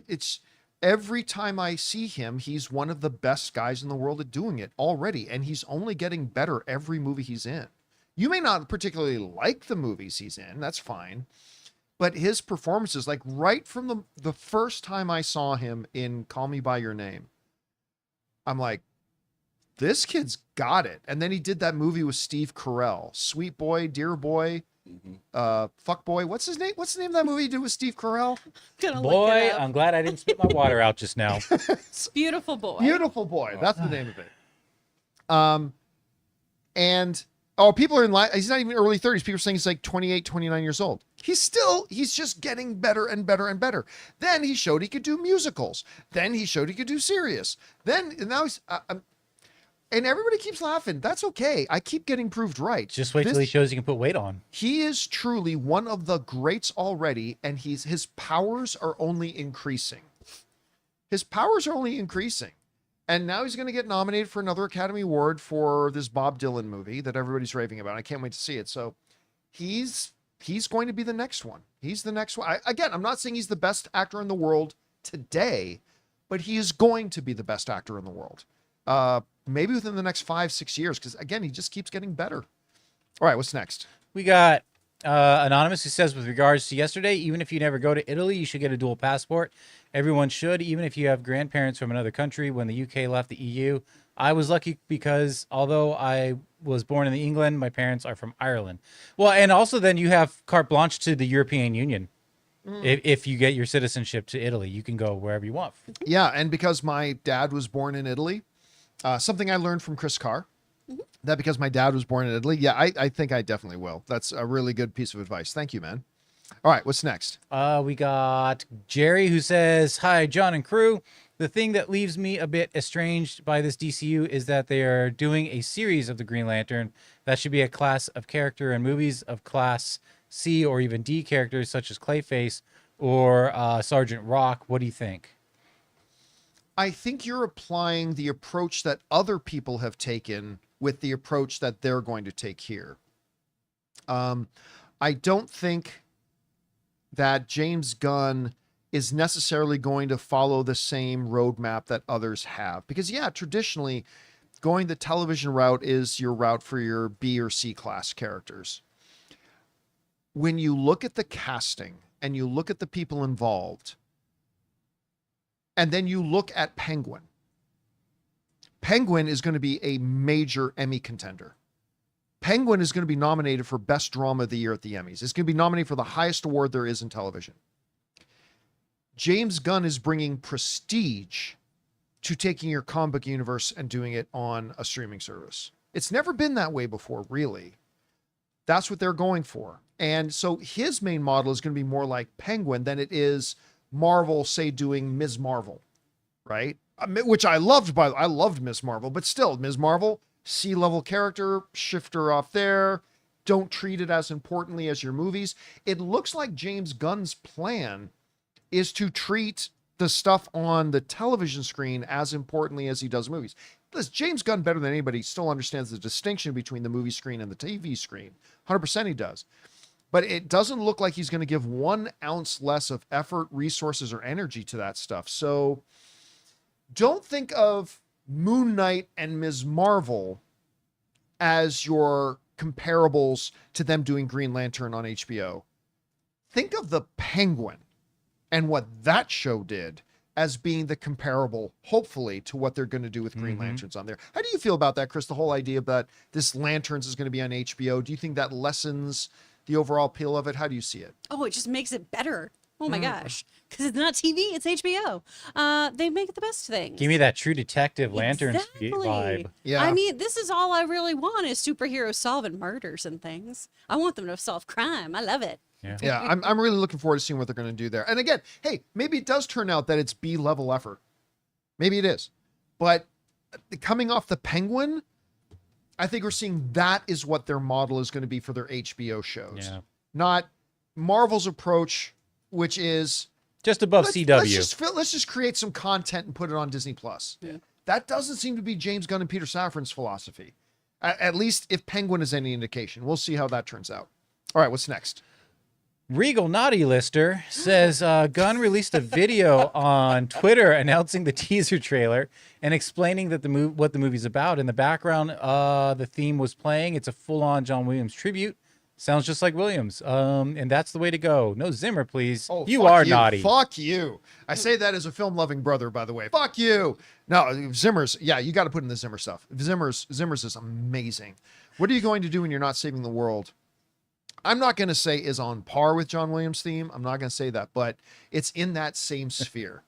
It's every time I see him, he's one of the best guys in the world at doing it already. And he's only getting better every movie he's in. You may not particularly like the movies he's in. That's fine. But his performances, like right from the first time I saw him in Call Me By Your Name, I'm like, this kid's got it. And then he did that movie with Steve Carell, Sweet Boy, Dear Boy, Fuck Boy. What's his name? What's the name of that movie he did with Steve Carell? Boy, I'm glad I didn't spit my water out just now. Beautiful Boy. Beautiful Boy. That's the name of it. And people are in line. He's not even early 30s. People are saying he's like 28, 29 years old. He's just getting better and better and better. Then he showed he could do musicals. Then he showed he could do serious. And now he's, and everybody keeps laughing. That's okay. I keep getting proved right. Just wait till he shows he can put weight on. He is truly one of the greats already, and his powers are only increasing. His powers are only increasing. And now he's going to get nominated for another Academy Award for this Bob Dylan movie that everybody's raving about. I can't wait to see it. So he's going to be the next one. He's the next one. Again, I'm not saying he's the best actor in the world today, but he is going to be the best actor in the world. Maybe within the next 5-6 years, because again, he just keeps getting better. All right, what's next? We got Anonymous, who says, with regards to yesterday, even if you never go to Italy, you should get a dual passport. Everyone should, even if you have grandparents from another country. When the UK left the EU, I was lucky because although I was born in England, my parents are from Ireland. Well, and also then you have carte blanche to the European Union. If you get your citizenship to Italy, you can go wherever you want. Yeah, and because my dad was born in Italy, something I learned from Chris Carr, that because my dad was born in Italy, yeah, I think I definitely will. That's a really good piece of advice. Thank you, man. All right, what's next? We got Jerry, who says, hi, John and crew. The thing that leaves me a bit estranged by this DCU is that they are doing a series of the Green Lantern. That should be a class of character, and movies of class C or even D characters such as Clayface or Sergeant Rock. What do you think? I think you're applying the approach that other people have taken with the approach that they're going to take here. I don't think that James Gunn is necessarily going to follow the same roadmap that others have. Because, yeah, traditionally, going the television route is your route for your B or C class characters. When you look at the casting and you look at the people involved, and then you look at Penguin. Penguin is going to be a major Emmy contender. Penguin is going to be nominated for Best Drama of the Year at the Emmys. It's going to be nominated for the highest award there is in television. James Gunn is bringing prestige to taking your comic book universe and doing it on a streaming service. It's never been that way before, really. That's what they're going for. And so his main model is going to be more like Penguin than it is Marvel, say, doing Ms. Marvel, right? Which I loved, I loved Ms. Marvel, but still, Ms. Marvel, C-level character, shift her off there, don't treat it as importantly as your movies. It looks like James Gunn's plan is to treat the stuff on the television screen as importantly as he does movies. Listen, James Gunn, better than anybody, still understands the distinction between the movie screen and the TV screen. 100% he does. But it doesn't look like he's going to give 1 ounce less of effort, resources, or energy to that stuff. So don't think of Moon Knight and Ms. Marvel as your comparables to them doing Green Lantern on HBO. Think of the Penguin and what that show did as being the comparable, hopefully, to what they're going to do with Green Lanterns on there. How do you feel about that, Chris? The whole idea that this Lanterns is going to be on HBO. Do you think that lessens the overall appeal of it? How do you see it? Oh, it just makes it better. Oh my gosh. Because it's not TV, it's HBO. They make the best things. Give me that True Detective Lanterns Exactly. vibe. Yeah. I mean, this is all I really want is superheroes solving murders and things. I want them to solve crime. I love it. Yeah, I'm really looking forward to seeing what they're going to do there. And again, hey, maybe it does turn out that it's B-level effort. Maybe it is. But coming off the Penguin, I think we're seeing that is what their model is going to be for their HBO shows. Yeah. Not Marvel's approach, which is just above CW. Let's just create some content and put it on Disney Plus. Yeah. That doesn't seem to be James Gunn and Peter Safran's philosophy. At least if Penguin is any indication. We'll see how that turns out. All right, what's next? Regal Naughty Lister says Gunn released a video on Twitter announcing the teaser trailer and explaining that what the movie's about. In the background, the theme was playing. It's a full-on John Williams tribute. Sounds just like Williams. And that's the way to go. No Zimmer, please. Oh, you are naughty. Fuck you. I say that as a film-loving brother, by the way. Fuck you. No, Zimmer's, yeah, you got to put in the Zimmer stuff. Zimmer's is amazing. What are you going to do when you're not saving the world? I'm not going to say is on par with John Williams' theme. I'm not going to say that, but it's in that same sphere.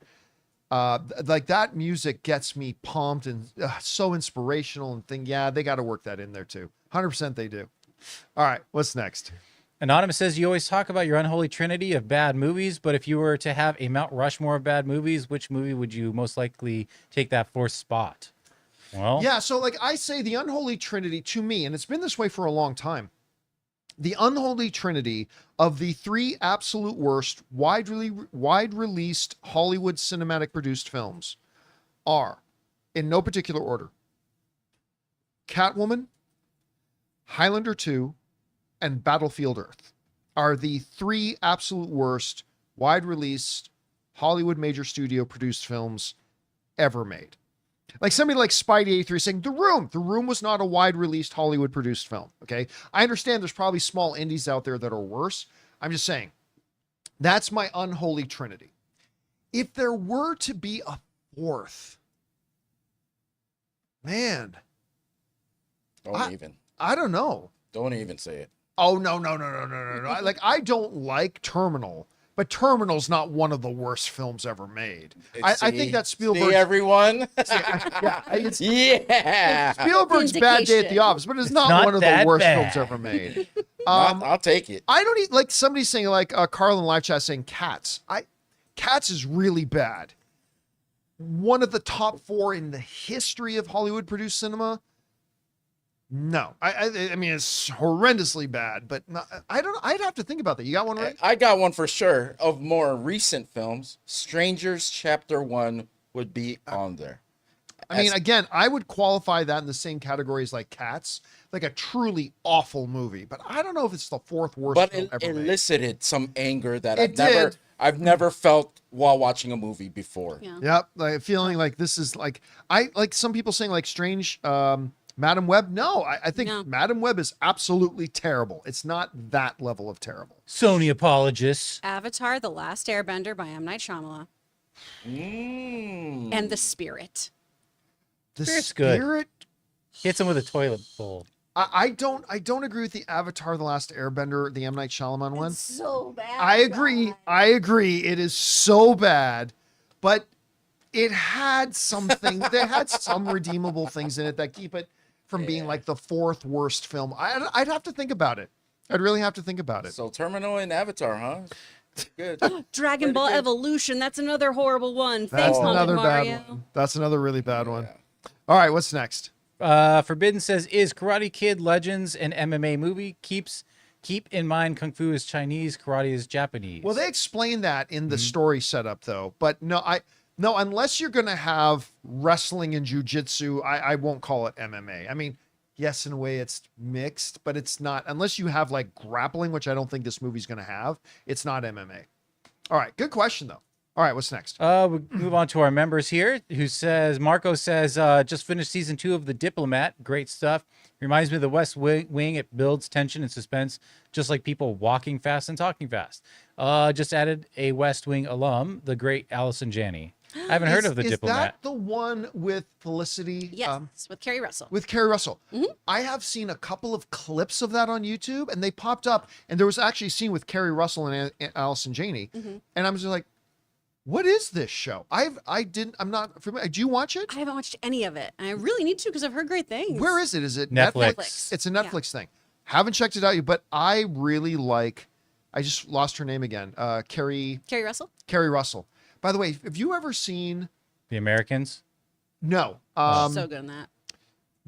Like that music gets me pumped and so inspirational and think, yeah, they got to work that in there too. 100% they do. All right, what's next? Anonymous says, you always talk about your unholy trinity of bad movies, but if you were to have a Mount Rushmore of bad movies, which movie would you most likely take that fourth spot? Well, yeah, so like I say, the unholy trinity to me, and it's been this way for a long time, the unholy trinity of the three absolute worst wide-released Hollywood cinematic produced films are, in no particular order, Catwoman, Highlander 2, and Battlefield Earth are the three absolute worst wide-released Hollywood major studio produced films ever made. Like somebody like Spidey 83 saying, The Room was not a wide-released Hollywood-produced film, okay? I understand there's probably small indies out there that are worse. I'm just saying, that's my unholy trinity. If there were to be a fourth, man. I don't know. Don't even say it. Oh, no. I don't like Terminal. But Terminal's not one of the worst films ever made. I think that Spielberg. Everyone. Yeah. Spielberg's Bad Day at the Office, but it's not one of the worst films ever made. I'll take it. I don't like somebody saying like Carl in live chat saying Cats. Cats is really bad. One of the top 4 in the history of Hollywood produced cinema. No, I mean, it's horrendously bad, but I don't. I'd have to think about that. You got one, right? I got one for sure. Of more recent films, Strangers Chapter 1 would be on there. I mean, again, I would qualify that in the same category as like Cats, like a truly awful movie. But I don't know if it's the fourth worst film ever made. Elicited some anger that I've never felt while watching a movie before. Yeah. Yep, like feeling like this is like some people saying like Strange. Madam Web, no, I think Madam Web is absolutely terrible. It's not that level of terrible. Sony apologists. Avatar: The Last Airbender by M. Night Shyamalan. And The Spirit. The Spirit's Spirit good. Hits him with a toilet bowl. I don't agree with the Avatar: The Last Airbender, the M. Night Shyamalan one. It's so bad. I agree. It is so bad, but it had something. There had some redeemable things in it that keep it from being like the fourth worst film. I'd have to think about it. I'd really have to think about it. So Terminal and Avatar, huh? Good. Dragon Ball Evolution. That's another horrible one. That's Thanks, another Mario. bad one. That's another really bad one. All right, what's next? Forbidden says, is Karate Kid Legends an MMA movie? Keep in mind Kung Fu is Chinese, karate is Japanese. Well, they explain that in the story setup, though. But no, unless you're going to have wrestling and jujitsu, I won't call it MMA. I mean, yes, in a way it's mixed, but it's not. Unless you have like grappling, which I don't think this movie's going to have, it's not MMA. All right, good question, though. All right, what's next? We move on to our members here, Marco says, just finished season 2 of The Diplomat. Great stuff. Reminds me of The West Wing. It builds tension and suspense, just like people walking fast and talking fast. Just added a West Wing alum, the great Allison Janney. I haven't heard of the Is Diplomat. that the one with Felicity? Yes, with Carrie Russell. With Carrie Russell. I have seen a couple of clips of that on YouTube, and they popped up, and there was actually a scene with Carrie Russell and Allison Janney, and I was just like, what is this show? I'm not familiar. Do you watch it? I haven't watched any of it, and I really need to because I've heard great things. Where is it? Is it Netflix. It's a Netflix thing. Haven't checked it out yet, but I really like, I just lost her name again. Carrie Russell? Carrie Russell. By the way, have you ever seen The Americans? No. So good in that.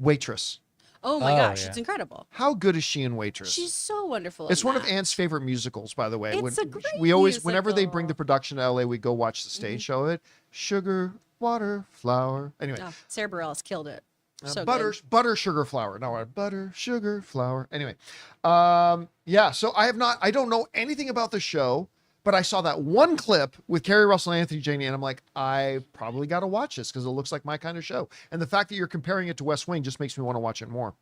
Waitress? Oh my gosh, yeah. it's incredible. How good is she in Waitress? She's so wonderful. It's in one of that. Ann's favorite musicals, by the way. It's a great we always, whenever they bring musical. the production to LA, we go watch the stage show of it. Sugar, water, flour. Anyway, Oh, Sarah Bareilles killed it. So butter, good. butter, sugar, flour. No, butter, sugar, flour. Anyway, yeah. So I don't know anything about the show, but I saw that one clip with Carrie Russell and Anthony Janney, and I'm like, I probably got to watch this because it looks like my kind of show. And the fact that you're comparing it to West Wing just makes me want to watch it more.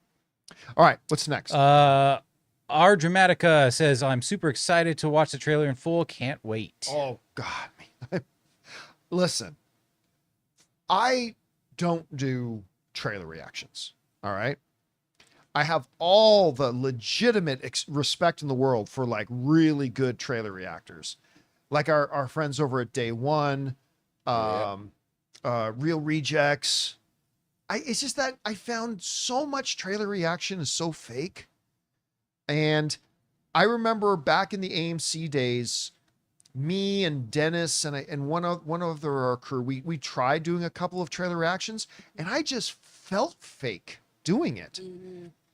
All right, what's next? Our Dramatica says, I'm super excited to watch the trailer in full. Can't wait. Oh, God. Listen, I don't do trailer reactions. All right. I have all the legitimate respect in the world for like really good trailer reactors, like our friends over at Day One, Real Rejects. It's just that I found so much trailer reaction is so fake. And I remember back in the AMC days, me and Dennis and one of our crew, we tried doing a couple of trailer reactions, and I just felt fake doing it.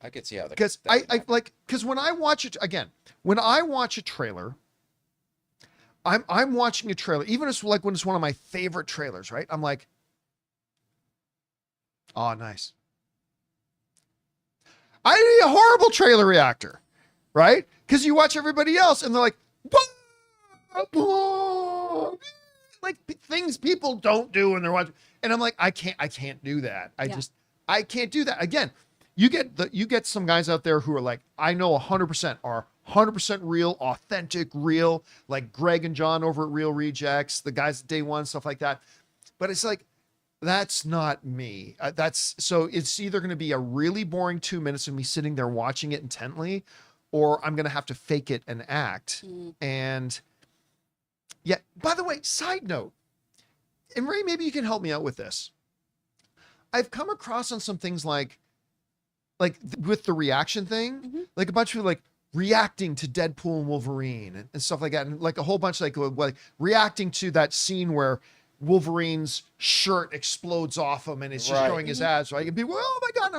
I could see how that. Because because when I watch it again, when I watch a trailer, I'm watching a trailer, even if it's like when it's one of my favorite trailers, right? I'm like, oh, nice. I need a horrible trailer reactor, right? Because you watch everybody else and they're like, like things people don't do when they're watching. And I'm like, I can't do that. I can't do that. Again, you get some guys out there who are like, I know 100% are 100% real, authentic, real, like Greg and John over at Real Rejects, the guys at Day One, stuff like that. But it's like, that's not me. So it's either going to be a really boring 2 minutes of me sitting there watching it intently, or I'm going to have to fake it and act. And yeah, by the way, side note, and Ray, maybe you can help me out with this. I've come across on some things like with the reaction thing, like a bunch of people like reacting to Deadpool and Wolverine and stuff like that. And like a whole bunch like reacting to that scene where Wolverine's shirt explodes off him and it's just showing his ass. Right? And people, oh my God. And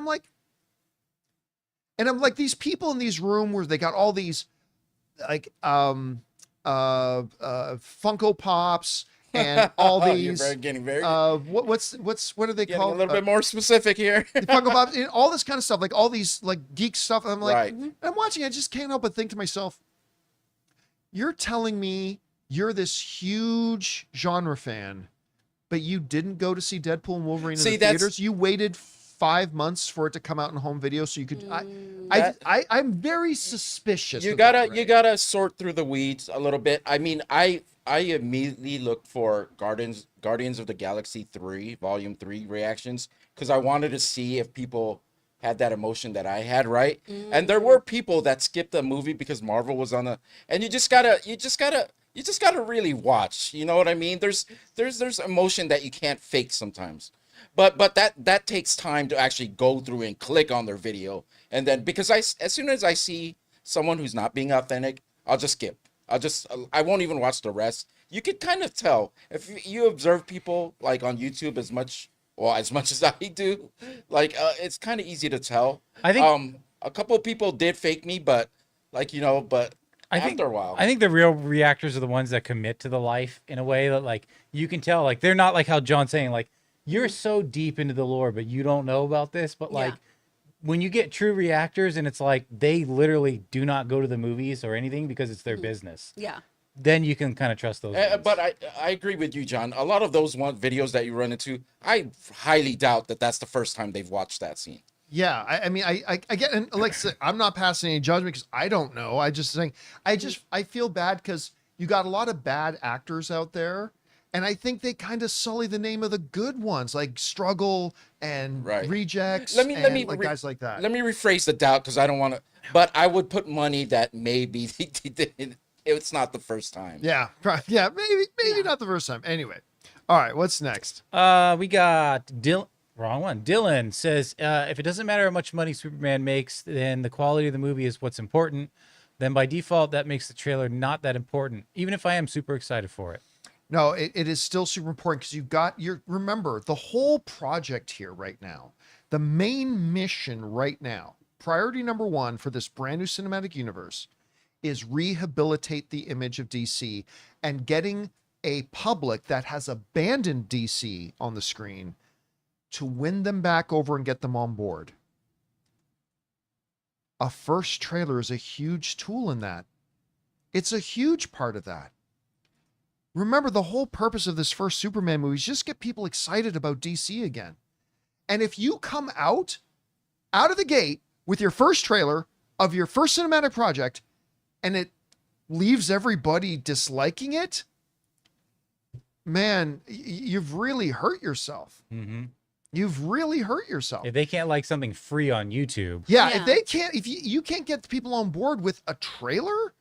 I'm like, these people in these rooms where they got all these like Funko Pops and all these getting very what are they getting called? a little bit more specific here. The Funko Pops and all this kind of stuff, like all these like geek stuff. And I'm like, Right. I'm watching, I just can't help but think to myself, you're telling me you're this huge genre fan, but you didn't go to see Deadpool and Wolverine in the theaters. You waited 5 months for it to come out in home video so you could. I'm very suspicious. You gotta sort through the weeds a little bit. I mean, I immediately looked for Guardians of the Galaxy 3 Volume 3 reactions because I wanted to see if people had that emotion that I had, right? And there were people that skipped the movie because Marvel was on and you just gotta really watch. You know what I mean? There's emotion that you can't fake sometimes. But that takes time to actually go through and click on their video. And then because as soon as I see someone who's not being authentic, I'll just skip. I won't even watch the rest. You could kind of tell if you observe people like on YouTube as much as I do, like it's kind of easy to tell. I think a couple of people did fake me, but after a while, I think the real reactors are the ones that commit to the life in a way that like you can tell, like they're not like how John's saying, like you're so deep into the lore, but you don't know about this. But like when you get true reactors and it's like they literally do not go to the movies or anything because it's their business. Yeah. Then you can kind of trust those. But I agree with you, John. A lot of those videos that you run into, I highly doubt that that's the first time they've watched that scene. Yeah, I mean, I get, and like I said, I'm not passing any judgment because I don't know. I just think, I feel bad because you got a lot of bad actors out there, And I think they kind of sully the name of the good ones, like Struggle and Rejects. Let me guys like that. Let me rephrase the doubt because I don't want to. But I would put money that maybe it's not the first time. Yeah, maybe not the first time. Anyway, all right, what's next? We got wrong one. Dylan says, if it doesn't matter how much money Superman makes, then the quality of the movie is what's important. Then by default, that makes the trailer not that important, even if I am super excited for it. No, it is still super important because remember the whole project here right now, the main mission right now, priority number one for this brand new cinematic universe is rehabilitate the image of DC and getting a public that has abandoned DC on the screen to win them back over and get them on board. A first trailer is a huge tool in that. It's a huge part of that. Remember, the whole purpose of this first Superman movie is just get people excited about DC again. And if you come out of the gate with your first trailer of your first cinematic project and it leaves everybody disliking it, man, you've really hurt yourself. Mm-hmm. You've really hurt yourself. If they can't like something free on YouTube. Yeah. If you can't get people on board with a trailer,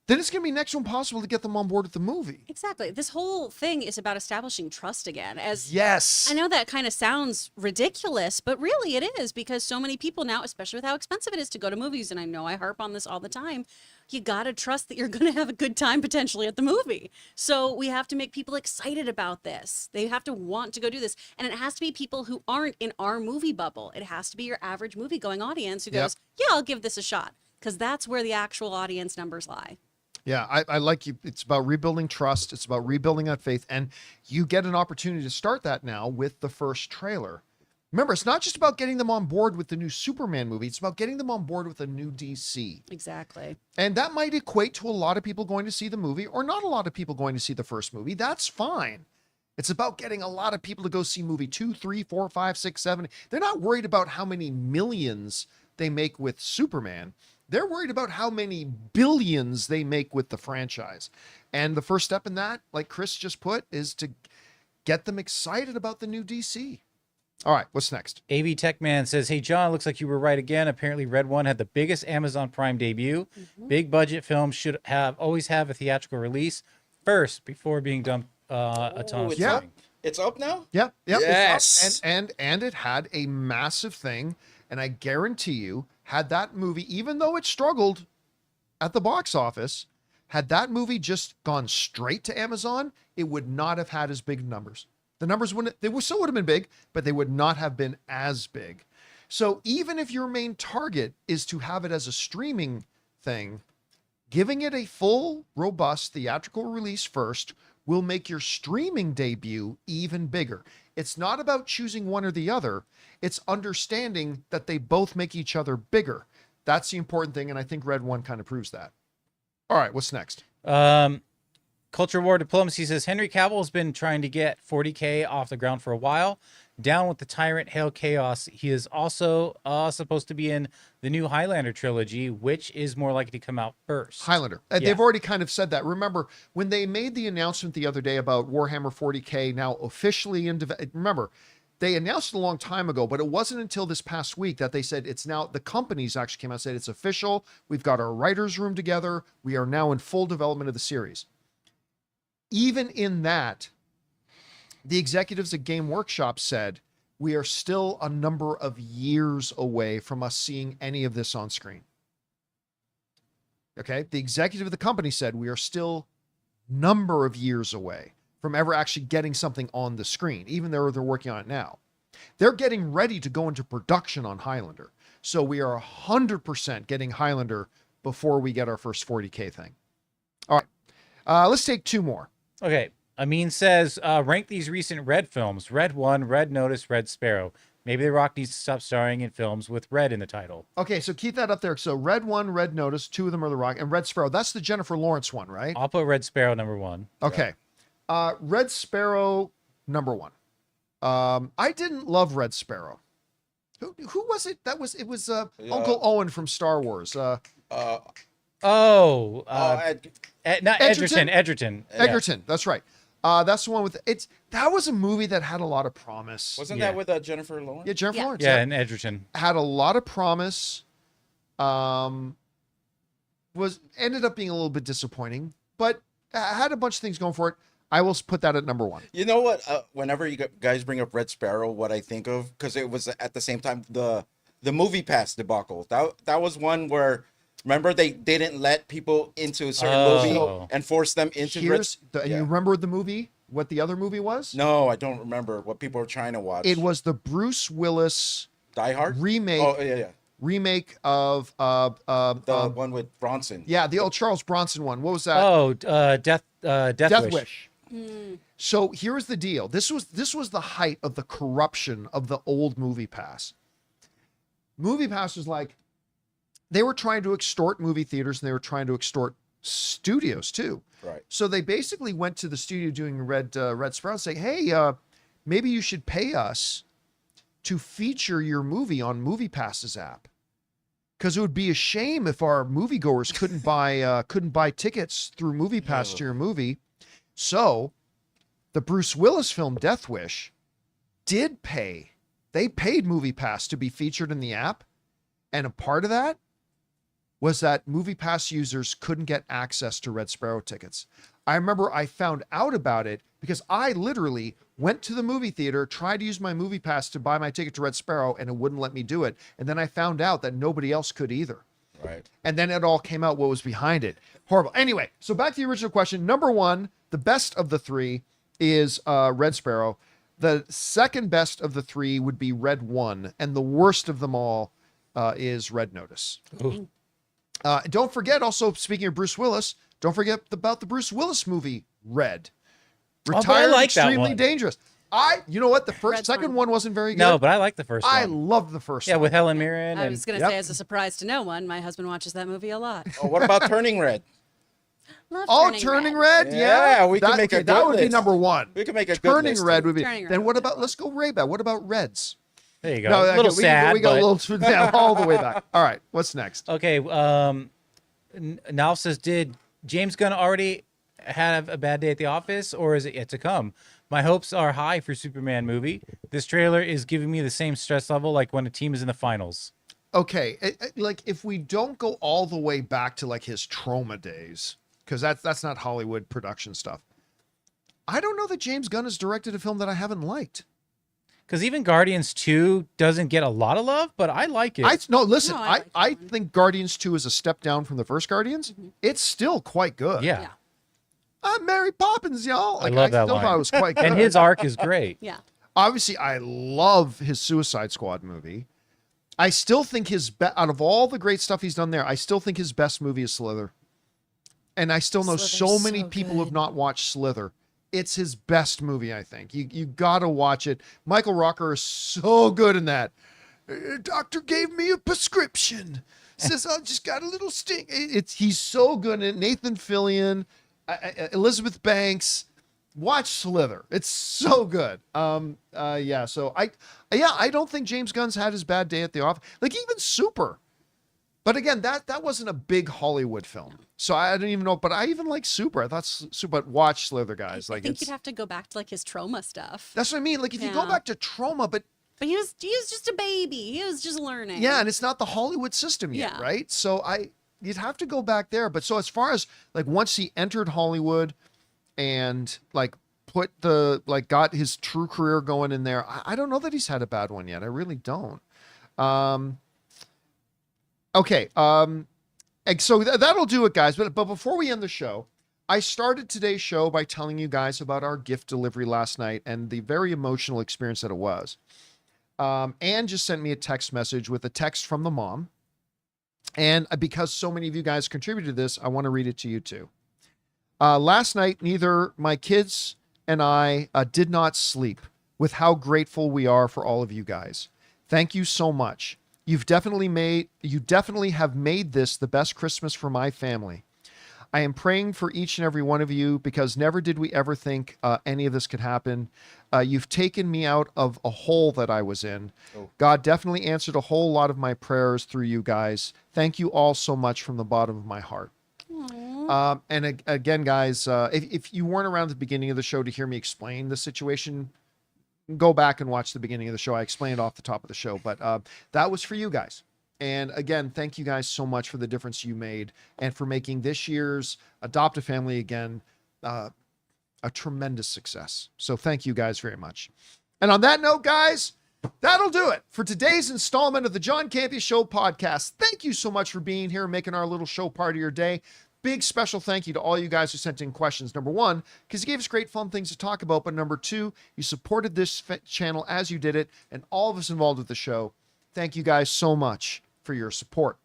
then it's going to be next to impossible to get them on board with the movie. Exactly. This whole thing is about establishing trust again. Yes. I know that kind of sounds ridiculous, but really it is, because so many people now, especially with how expensive it is to go to movies, and I know I harp on this all the time, you got to trust that you're going to have a good time potentially at the movie. So we have to make people excited about this. They have to want to go do this. And it has to be people who aren't in our movie bubble. It has to be your average movie-going audience who goes, yeah, I'll give this a shot, because that's where the actual audience numbers lie. Yeah, I like you. It's about rebuilding trust. It's about rebuilding that faith. And you get an opportunity to start that now with the first trailer. Remember, it's not just about getting them on board with the new Superman movie. It's about getting them on board with a new DC. Exactly. And that might equate to a lot of people going to see the movie or not a lot of people going to see the first movie. That's fine. It's about getting a lot of people to go see movie 2, 3, 4, 5, 6, 7. They're not worried about how many millions they make with Superman. They're worried about how many billions they make with the franchise. And the first step in that, like Chris just put, is to get them excited about the new DC. All right, what's next? AV Techman says, hey, John, looks like you were right again. Apparently, Red One had the biggest Amazon Prime debut. Mm-hmm. Big budget films should always have a theatrical release first before being dumped a ton of streaming. It's up now? Yep. Yes. It's up. And it had a massive thing. And I guarantee you, had that movie, even though it struggled at the box office, had that movie just gone straight to Amazon, it would not have had as big numbers. The numbers still would have been big, but they would not have been as big. So even if your main target is to have it as a streaming thing, giving it a full, robust theatrical release first will make your streaming debut even bigger. It's not about choosing one or the other. It's understanding that they both make each other bigger. That's the important thing, and I think Red One kind of proves that. All right, what's next? Culture War Diplomacy says, Henry Cavill has been trying to get 40K off the ground for a while. Down with the Tyrant, Hail Chaos. He is also supposed to be in the new Highlander trilogy, which is more likely to come out first. Highlander. They've already kind of said that. Remember, when they made the announcement the other day about Warhammer 40K now officially in development, remember, they announced it a long time ago, but it wasn't until this past week that they said it's now, the companies actually came out and said it's official. We've got our writer's room together. We are now in full development of the series. Even in that, the executives at Game Workshop said, we are still a number of years away from us seeing any of this on screen. Okay? The executive of the company said, we are still number of years away from ever actually getting something on the screen, even though they're working on it now. They're getting ready to go into production on Highlander. So we are 100% getting Highlander before we get our first 40K thing. All right. Let's take two more. Okay. Amin says, rank these recent Red films. Red One, Red Notice, Red Sparrow. Maybe The Rock needs to stop starring in films with Red in the title. Okay, so keep that up there. So Red One, Red Notice, two of them are The Rock, and Red Sparrow. That's the Jennifer Lawrence one, right? I'll put Red Sparrow number one. Okay. Red Sparrow, number one. I didn't love Red Sparrow. Who was it? It was Uncle Owen from Star Wars. Edgerton. Egerton, that's right. That's the one with that was a movie that had a lot of promise. Wasn't Yeah. that with Jennifer Lawrence? Yeah, Jennifer Lawrence. Yeah, and Edgerton. Had a lot of promise. Ended up being a little bit disappointing, but had a bunch of things going for it. I will put that at number 1. You know what? Whenever you guys bring up Red Sparrow, what I think of, because it was at the same time the Movie Pass debacle. That was one where, remember, they didn't let people into a certain movie and force them into. And you remember the movie? What the other movie was? No, I don't remember what people were trying to watch. It was the Bruce Willis Die Hard remake. Oh yeah. Remake of The one with Bronson. Yeah, the old Charles Bronson one. What was that? Oh, Death Wish. So here's the deal. This was the height of the corruption of the old Movie Pass. Movie Pass was like, they were trying to extort movie theaters and they were trying to extort studios too. Right. So they basically went to the studio doing Red Sparrow saying, hey, maybe you should pay us to feature your movie on Movie Pass's app. Because it would be a shame if our moviegoers couldn't buy tickets through Movie Pass to your movie. So the Bruce Willis film Death Wish did pay. They paid Movie Pass to be featured in the app. And a part of that was that Movie Pass users couldn't get access to Red Sparrow tickets. I remember I found out about it because I literally went to the movie theater, tried to use my Movie Pass to buy my ticket to Red Sparrow, and it wouldn't let me do it. And then I found out that nobody else could either. Right. And then it all came out what was behind it. Horrible. Anyway, so back to the original question. Number 1, the best of the 3 is Red Sparrow. The second best of the 3 would be Red 1. And the worst of them all is Red Notice. Don't forget also, speaking of Bruce Willis, don't forget about the Bruce Willis movie, Red. Retired, I like that Extremely one. Dangerous. You know what? The second one wasn't very good. No, but I like the first one. I love the first one. Yeah, with Helen Mirren. I and was going to say, as a surprise to no one, my husband watches that movie a lot. Oh, what about Turning Red? Love Turning Red? Yeah, we can make a that good would be list. number 1. We can make a good Turning list, Red too. would be. Turning Red Then what would be about? Let's go way back. What about Reds? There you go. No, a little sad. We got but... a little down all the way back. All right, what's next? Okay. Now says, did James Gunn already have a bad day at the office, or is it yet to come? My hopes are high for Superman movie. This trailer is giving me the same stress level like when a team is in the finals. Okay, like if we don't go all the way back to like his trauma days, because that's not Hollywood production stuff. I don't know that James Gunn has directed a film that I haven't liked. Because even Guardians 2 doesn't get a lot of love, but I like it. I like think Guardians 2 is a step down from the first Guardians. It's still quite good. yeah. I'm Mary Poppins, y'all. I love that still line. thought it was quite good. And his arc is great. Yeah. Obviously, I love his Suicide Squad movie. I still think out of all the great stuff he's done there, I still think his best movie is Slither. And I still know Slither's so many so people who have good. not watched Slither. It's his best movie, I think. You got to watch it. Michael Rooker is so good in that. Doctor gave me a prescription. Says I just got a little sting. He's so good in it. Nathan Fillion, Elizabeth Banks. Watch Slither. It's so good. Yeah. So I don't think James Gunn's had his bad day at the office. Like even Super. But again, that wasn't a big Hollywood film. So I don't even know, but I even like Super. I thought Super, but watch Slither, guys. I Like think you'd have to go back to like his trauma stuff. that's what I mean. Like if you go Yeah. back to trauma, but But he was just a baby. He was just learning. yeah, and it's not the Hollywood system yet, Yeah. right? So you'd have to go back there. But so as far as like once he entered Hollywood and like got his true career going in there, I don't know that he's had a bad one yet. I really don't. Okay. And so that'll do it, guys. But before we end the show, I started today's show by telling you guys about our gift delivery last night and the very emotional experience that it was. Anne just sent me a text message with a text from the mom. And because so many of you guys contributed to this, I want to read it to you too. Last night, neither my kids and I did not sleep with how grateful we are for all of you guys. Thank you so much. You definitely have made this the best Christmas for my family. I am praying for each and every one of you because never did we ever think any of this could happen. You've taken me out of a hole that I was in. Oh. God definitely answered a whole lot of my prayers through you guys. Thank you all so much from the bottom of my heart. Again, guys, if you weren't around at the beginning of the show to hear me explain the situation, go back and watch the beginning of the show. I explained off the top of the show, but that was for you guys. And again, thank you guys so much for the difference you made and for making this year's Adopt a Family Again a tremendous success. So thank you guys very much. And on that note, guys, that'll do it for today's installment of the John Campea Show podcast. Thank you so much for being here and making our little show part of your day. Big special thank you to all you guys who sent in questions. Number one, because you gave us great fun things to talk about. But number two, you supported this channel as you did it. And all of us involved with the show, thank you guys so much for your support.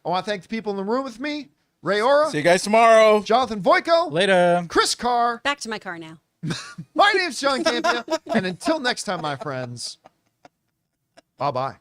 I want to thank the people in the room with me. Ray Ora. See you guys tomorrow. Jonathan Voico. Later. Chris Carr. Back to my car now. My name's John Campea. And until next time, my friends, bye-bye.